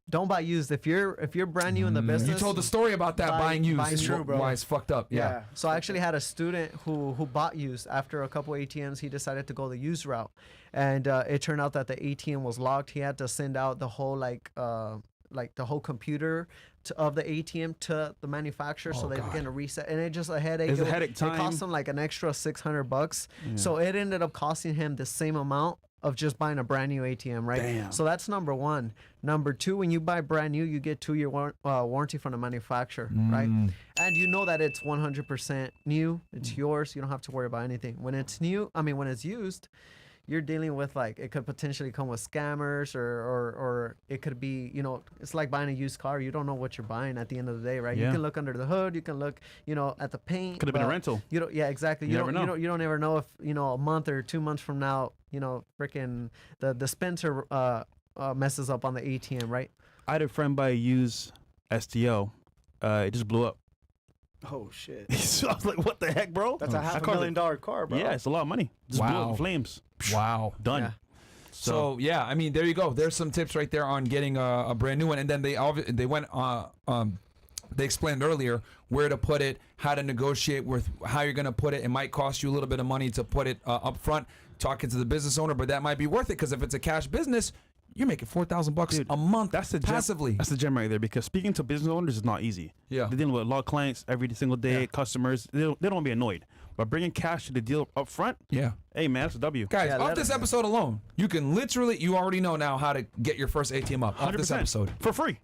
Don't buy used. If you're brand new in the business. You told the story about that buying used. buying It's true, bro. why it's fucked up. Yeah. So I actually had a student who bought used. After a couple ATMs, he decided to go the used route, and it turned out that the ATM was locked. He had to send out the whole the whole computer of the ATM to the manufacturer, so they began to reset, and it just a headache. It's a headache It time. cost him like an extra $600. So it ended up costing him the same amount of just buying a brand new ATM, right? Damn. So that's number one. Number two, when you buy brand new, you get 2-year warranty from the manufacturer, right? And you know that it's 100% new. It's yours. You don't have to worry about anything. When it's new, when it's used, you're dealing with like, it could potentially come with scammers or it could be, it's like buying a used car. You don't know what you're buying at the end of the day, right? Yeah. You can look under the hood. You can look, at the paint. Could have been a but rental. You don't, yeah, exactly. You never know. You don't ever know if, a month or 2 months from now, freaking the dispenser messes up on the ATM, right? I had a friend buy a used STO. It just blew up. Oh shit. So I was like, what the heck, bro? That's a That $500 car's million car, bro. Yeah, it's a lot of money. Just blew up Wow. in flames. Wow. Done. Yeah. So yeah, I mean, there you go. There's some tips right there on getting a brand new one, and then they went they explained earlier where to put it, how to negotiate with how you're going to put it. It might cost you a little bit of money to put it up front, talking to the business owner, but that might be worth it because if it's a cash business, you're making $4,000 a month. That's the passively. That's the gem right there because speaking to business owners is not easy. Yeah. They're dealing with a lot of clients every single day, Yeah. customers. They don't want to be annoyed. But bringing cash to the deal up front, Yeah. hey, man, that's a W. Guys, Yeah, off let this us- episode alone, you can literally, you already know now how to get your first ATM up off this 100%. episode. For free.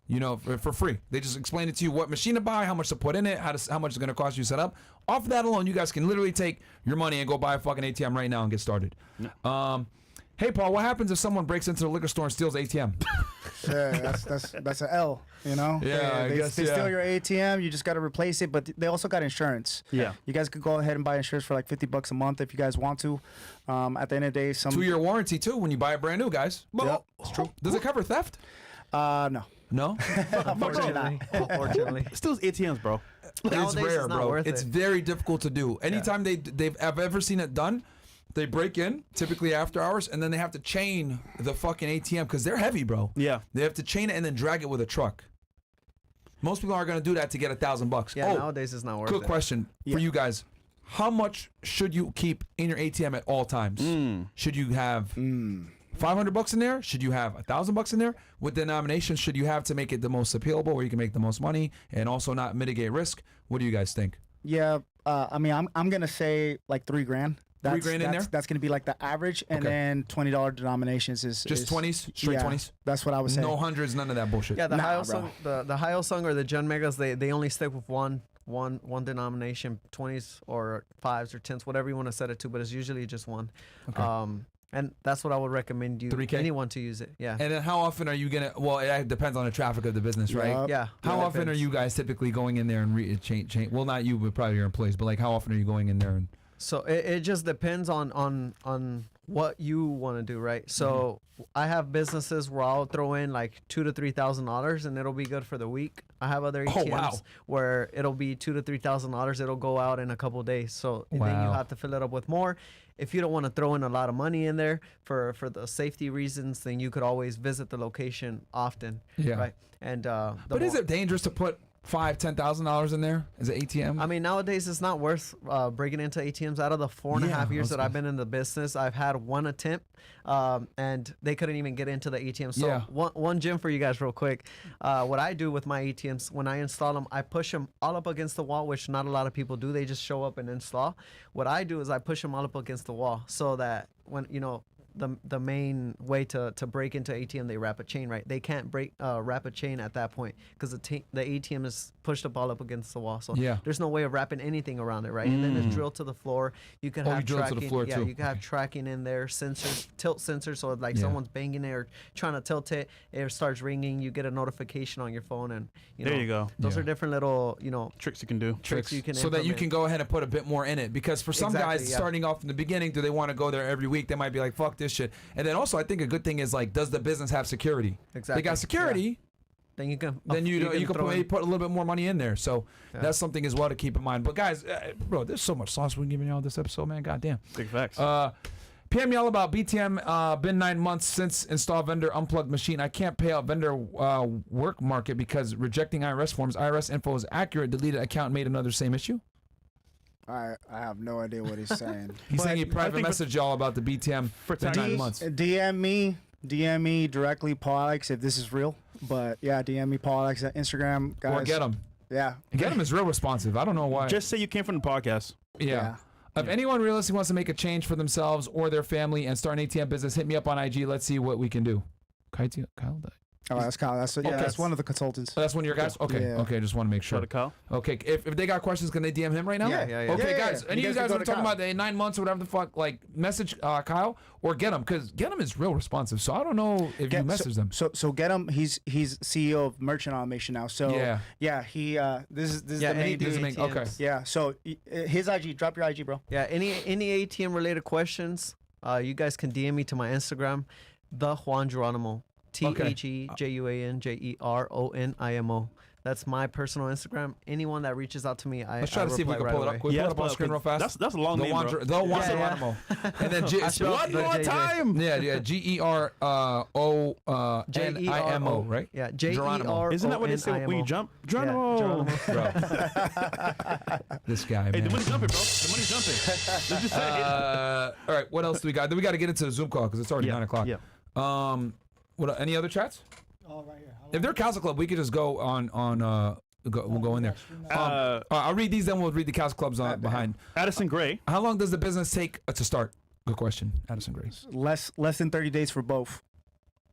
For free. They just explain it to you what machine to buy, how much to put in it, how much it's going to cost you to set up. Off of that alone, you guys can literally take your money and go buy a fucking ATM right now and get started. Hey, Paul, what happens if someone breaks into the liquor store and steals ATM? Yeah, that's an L, Yeah, I they guess, they yeah. steal your ATM, you just got to replace it, but they also got insurance. Yeah. You guys could go ahead and buy insurance for like $50 a month if you guys want to. At the end of the day, some 2-year warranty too when you buy it brand new, guys. Yep, it's true. Does it cover theft? No. No. Unfortunately. Unfortunately. Still ATMs, bro. It's Nowadays, rare, it's not bro. worth It's it. very difficult to do. Anytime I've ever seen it done, they break in, typically after hours, and then they have to chain the fucking ATM because they're heavy, bro. Yeah. They have to chain it and then drag it with a truck. Most people aren't going to do that to get $1,000. Yeah, nowadays it's not worth Quick it. question for you guys. How much should you keep in your ATM at all times? Should you have $500 in there? Should you have $1,000 in there? What denomination should you have to make it the most appealable, where you can make the most money and also not mitigate risk? What do you guys think? Yeah, I'm gonna say like $3,000. That's, $3,000 in there? That's gonna be like the average, and Okay. then $20 denominations is Just is- 20s? Straight yeah, 20s? That's what I was saying. No hundreds, none of that bullshit. Yeah, the Nah, Hyosung, the Hyosung or the Gen Megas, they only stick with one denomination, 20s or 5s or 10s, whatever you want to set it to, but it's usually just one. Okay. And that's what I would recommend 3K? anyone to use it. Yeah. And then how often are you going to, well, it depends on the traffic of the business, right? Yup. Yeah. How Yeah, often are depends. you guys typically going in there and change? Well, not you, but probably your employees. But like, how often are you going in there? And So it just depends on what you want to do, right? So I have businesses where I'll throw in like $2,000 to $3,000 and it'll be good for the week. I have other ATMs wow. where it'll be $2,000 to $3,000. It'll go out in a couple of days. So then you Wow. have to fill it up with more. If you don't want to throw in a lot of money in there for the safety reasons, then you could always visit the location often, Yeah. right? And but is it dangerous to put $5,000-$10,000 in there as an ATM? I mean, nowadays it's not worth breaking into ATMs. Out of the 4.5 Yeah, years that I've been in the business, I've had one attempt, and they couldn't even get into the ATM. So Yeah. one gem for you guys real quick. What I do with my ATMs, when I install them, I push them all up against the wall, which not a lot of people do. They just show up and install. What I do is I push them all up against the wall so that when, the main way to break into ATM, they wrap a chain, right? They can't wrap a chain at that point because the ATM is pushed up against the wall. So Yeah. there's no way of wrapping anything around it, right? And then it's drilled to the floor. You can Oh, have you drill it to tracking. the floor, yeah, too. you can have tracking in there, sensors, tilt sensors. So like Yeah. someone's banging it or trying to tilt it, it starts ringing. You get a notification on your phone, and There you go. Those Yeah. are different little Tricks you can do. tricks you can so that you implement. can go ahead and put a bit more in it, because for some Exactly, guys yeah. starting off in the beginning, do they want to go there every week? They might be like, fuck this shit. And then also I think a good thing is like, does the business have security? Exactly, They got security, Then you can then you can throw maybe in- put a little bit more money in there. So Yeah. that's something as well to keep in mind. But guys, bro, there's so much sauce we're giving y'all this episode, man. Goddamn. Big facts. PM y'all about BTM. Been 9 months since install vendor unplugged machine. I can't pay out vendor work market because rejecting IRS forms. IRS info is accurate. Deleted account, made another same issue. I have no idea what he's saying. He's But saying he I private think message y'all about the BTM for tax- 9 months. DM me directly, Paul Alex, if this is real. But yeah, DM me, Paul Alex, at Instagram, guys. Or get him. Yeah. Get him is real responsive. I don't know why. Just say you came from the podcast. yeah. If anyone realistically wants to make a change for themselves or their family and start an ATM business, hit me up on IG. Let's see what we can do. Kyle. Oh, that's Kyle. That's one of the consultants. That's one of your guys? Okay. Yeah. Okay, just want to make sure. Shout out to Kyle. Okay, if they got questions, can they DM him right now? Yeah. Okay, Yeah. guys, any of you guys can go want to to talk Kyle. about the 9 months or whatever the fuck, like, message Kyle or Gedam, because Gedam is real responsive. So I don't know if you message them. So Gedam, he's CEO of Merchant Automation now. So he this is the main dude. Okay. Yeah. So his IG, drop your IG, bro. Yeah, any ATM related questions, you guys can DM me to my Instagram, the Juan Geronimo, TheJuanJeronimo. That's my personal Instagram. Anyone that reaches out to me, Let's try to see if we can pull it up. Can we pull it up on screen real fast? That's a long name, bro. The Juan Geronimo. And then One more time. Yeah, Geronimo, right? Yeah, Geronimo. Geronimo. Isn't that what they say when you jump? Geronimo. Bro. This guy, man. Hey, the money's jumping, bro. The money's jumping. Let's just say it. All right, what else do we got? Then we got to get into the Zoom call because it's already 9 o'clock. Yeah. What? Any other chats? Oh, right here. If they're Council Club, we could just go on. We'll go in there. I'll read these, then we'll read the Council Clubs behind. Addison Gray. How long does the business take to start? Good question, Addison Gray. Less than 30 days for both.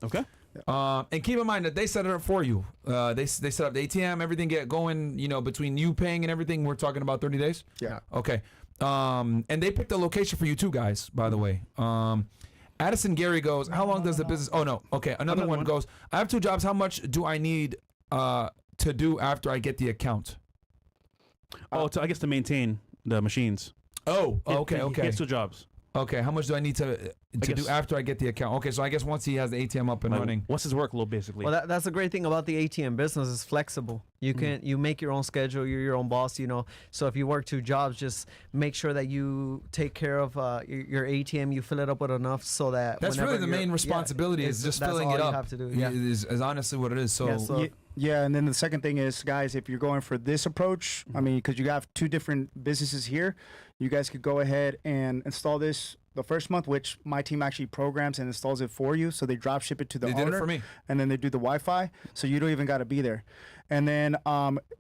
Okay. And keep in mind that they set it up for you. They set up the ATM, everything get going. Between you paying and everything, we're talking about 30 days. Yeah. Okay. And they picked a location for you too, guys. By the way. Addison Gary goes, how long does the business... Oh, no. Okay, another one goes, I have 2 jobs. How much do I need to do after I get the account? I guess to maintain the machines. Oh, okay. He gets 2 jobs. Okay, how much do I need to do after I get the account? Okay, so I guess once he has the ATM up and running. What's his workload, basically? Well, that's the great thing about the ATM business. It's flexible. You can you make your own schedule. You're your own boss. So if you work 2 jobs, just make sure that you take care of your ATM. You fill it up with enough so that that's really the main responsibility is just filling it up. You have to do. Yeah. Is honestly what it is. Yeah, and then the second thing is, guys, if you're going for this approach, I mean, because you have 2 different businesses here, you guys could go ahead and install this the first month, which my team actually programs and installs it for you. So they drop ship it to the owner. They did it for me. And then they do the Wi-Fi, so you don't even got to be there. And then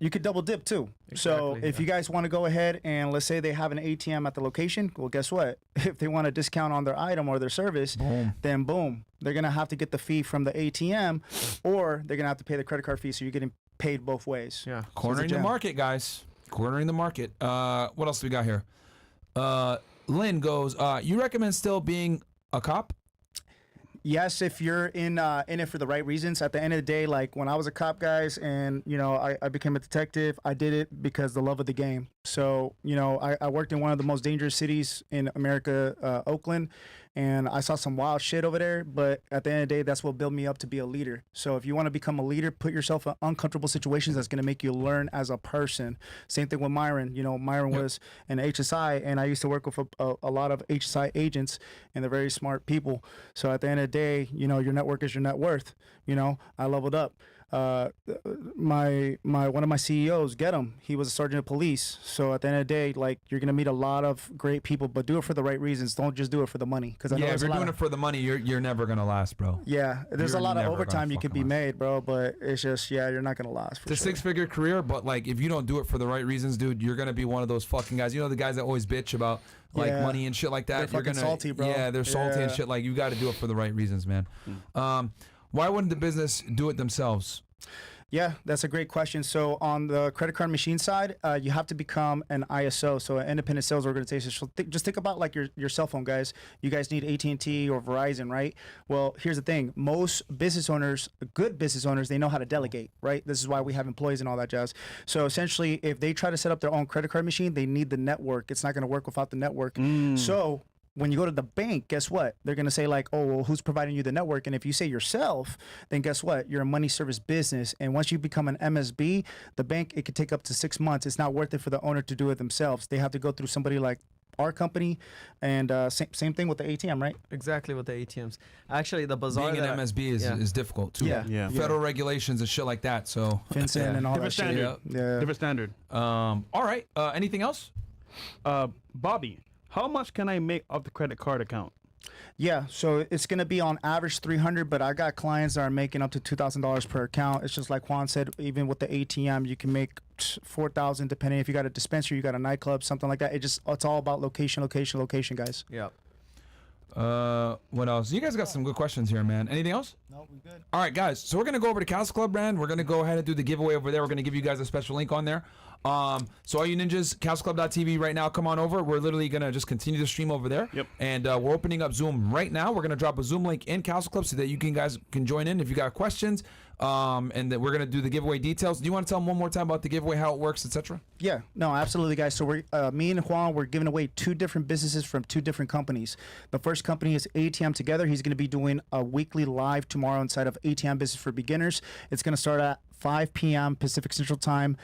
you could double dip too. So if you guys want to go ahead and let's say they have an ATM at the location, well, guess what? If they want a discount on their item or their service, then boom, they're going to have to get the fee from the ATM or they're going to have to pay the credit card fee. So you're getting paid both ways. Yeah. Cornering the market, guys. Cornering the market. What else do we got here? Lynn goes, you recommend still being a cop? Yes, if you're in it for the right reasons. At the end of the day, like when I was a cop, guys, and I became a detective, I did it because the love of the game. So I worked in one of the most dangerous cities in America, Oakland, and I saw some wild shit over there. But at the end of the day, that's what built me up to be a leader. So if you want to become a leader, put yourself in uncomfortable situations that's going to make you learn as a person. Same thing with Myron. Myron was an HSI, and I used to work with a lot of HSI agents, and they're very smart people. So at the end of the day, your network is your net worth. I leveled up. One of my CEOs, Gedam, he was a sergeant of police. So at the end of the day, like you're gonna meet a lot of great people, but do it for the right reasons. Don't just do it for the money. Because if you're doing it for the money, you're never gonna last, bro. Yeah, there's a lot of overtime you could be made, bro. But it's just you're not gonna last. It's a 6-figure career, but like if you don't do it for the right reasons, dude, you're gonna be one of those fucking guys. The guys that always bitch about like money and shit like that. They're fucking salty, bro. Yeah, they're salty and shit. Like you got to do it for the right reasons, man. Why wouldn't the business do it themselves? Yeah, that's a great question. So on the credit card machine side, you have to become an ISO, so an independent sales organization. So just think about like your cell phone, guys. You guys need AT&T or Verizon, right? Well, here's the thing. Most business owners, good business owners, they know how to delegate, right? This is why we have employees and all that jazz. So essentially, if they try to set up their own credit card machine, they need the network. It's not going to work without the network. So when you go to the bank, guess what? They're going to say like, oh, well, who's providing you the network? And if you say yourself, then guess what? You're a money service business. And once you become an MSB, the bank, it could take up to 6 months. It's not worth it for the owner to do it themselves. They have to go through somebody like our company. And same thing with the ATM, right? Exactly with the ATMs. Actually, the bazaar being an MSB is difficult too. Yeah. Federal regulations and shit like that. So FinCEN and all Different that standard. shit. Yeah. Different standard. all right. Anything else? Bobby, how much can I make off the credit card account? Yeah, so it's gonna be on average 300, but I got clients that are making up to $2,000 per account. It's just like Juan said, even with the ATM, you can make 4,000 depending if you got a dispensary, you got a nightclub, something like that. It's all about location, guys. Yeah. What else? You guys got some good questions here, man. Anything else? No, we good. All right, guys. So we're gonna go over to Castle Club brand. We're gonna go ahead and do the giveaway over there. We're gonna give you guys a special link on there. So all you ninjas, castleclub.tv right now, come on over. We're literally gonna just continue the stream over there. Yep. And we're opening up Zoom right now. We're gonna drop a Zoom link in Castle Club so that you guys can join in if you got questions. And that we're gonna do the giveaway details. Do you want to tell them one more time about the giveaway, how it works, etc.? Yeah, no, absolutely, guys. So we're me and Juan, we're giving away 2 different businesses from 2 different companies. The first company is ATM Together. He's going to be doing a weekly live tomorrow inside of ATM Business for Beginners. It's going to start at 5 p.m. Pacific Central Time,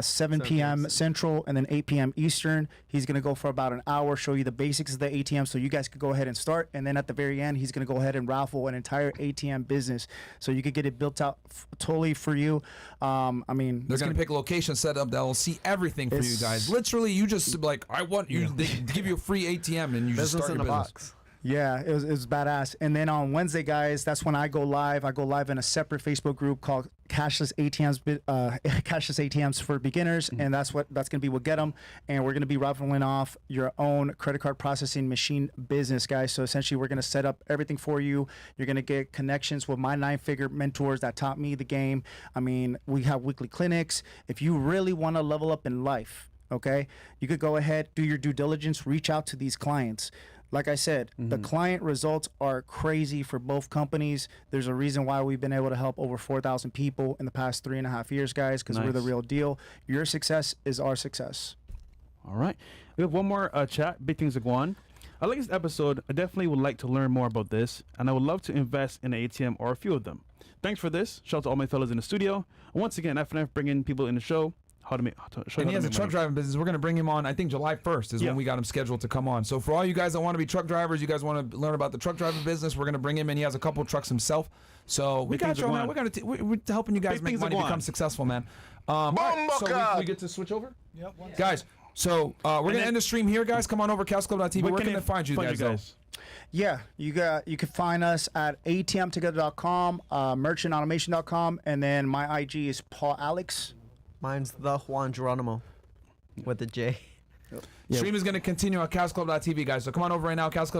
7 p.m. Central, and then 8 p.m. Eastern. He's going to go for about an hour, show you the basics of the ATM so you guys could go ahead and start. And then at the very end, he's going to go ahead and raffle an entire ATM business so you could get it built out totally for you. I mean, they're going to pick a location set up that will see everything for you guys. Literally, you just like, I want you, they give you a free ATM and you just start your business. Box. Yeah, it was badass. And then on Wednesday, guys, that's when I go live. I go live in a separate Facebook group called Cashless ATMs for Beginners, and that's gonna be with Gedam, and we're gonna be raffling off your own credit card processing machine business, guys. So essentially, we're gonna set up everything for you. You're gonna get connections with my 9-figure mentors that taught me the game. I mean, we have weekly clinics. If you really want to level up in life, okay, you could go ahead, do your due diligence, reach out to these clients. Like I said, the client results are crazy for both companies. There's a reason why we've been able to help over 4,000 people in the past 3.5 years, guys, because we're the real deal. Your success is our success. All right. We have one more chat. Big things to go on. I like this episode. I definitely would like to learn more about this, and I would love to invest in an ATM or a few of them. Thanks for this. Shout out to all my fellas in the studio. And once again, FNF bringing people in the show. And he has a truck driving business. We're going to bring him on, I think July 1st is when we got him scheduled to come on. So for all you guys that want to be truck drivers, you guys want to learn about the truck driving business, we're going to bring him in. He has a couple of trucks himself. So we got you, man. We're helping you guys make money, become successful, man. Right, so we get to switch over? Yep. Guys, so we're going to end the stream here, guys. Come on over, castleclub.tv. Where can they find you guys? Yeah, you can find us at atmtogether.com, merchantautomation.com, and then my IG is Paul Alex. Mine's the Juan Geronimo with the J. Stream is going to continue on castleclub.tv, guys. So come on over right now, Castleclub.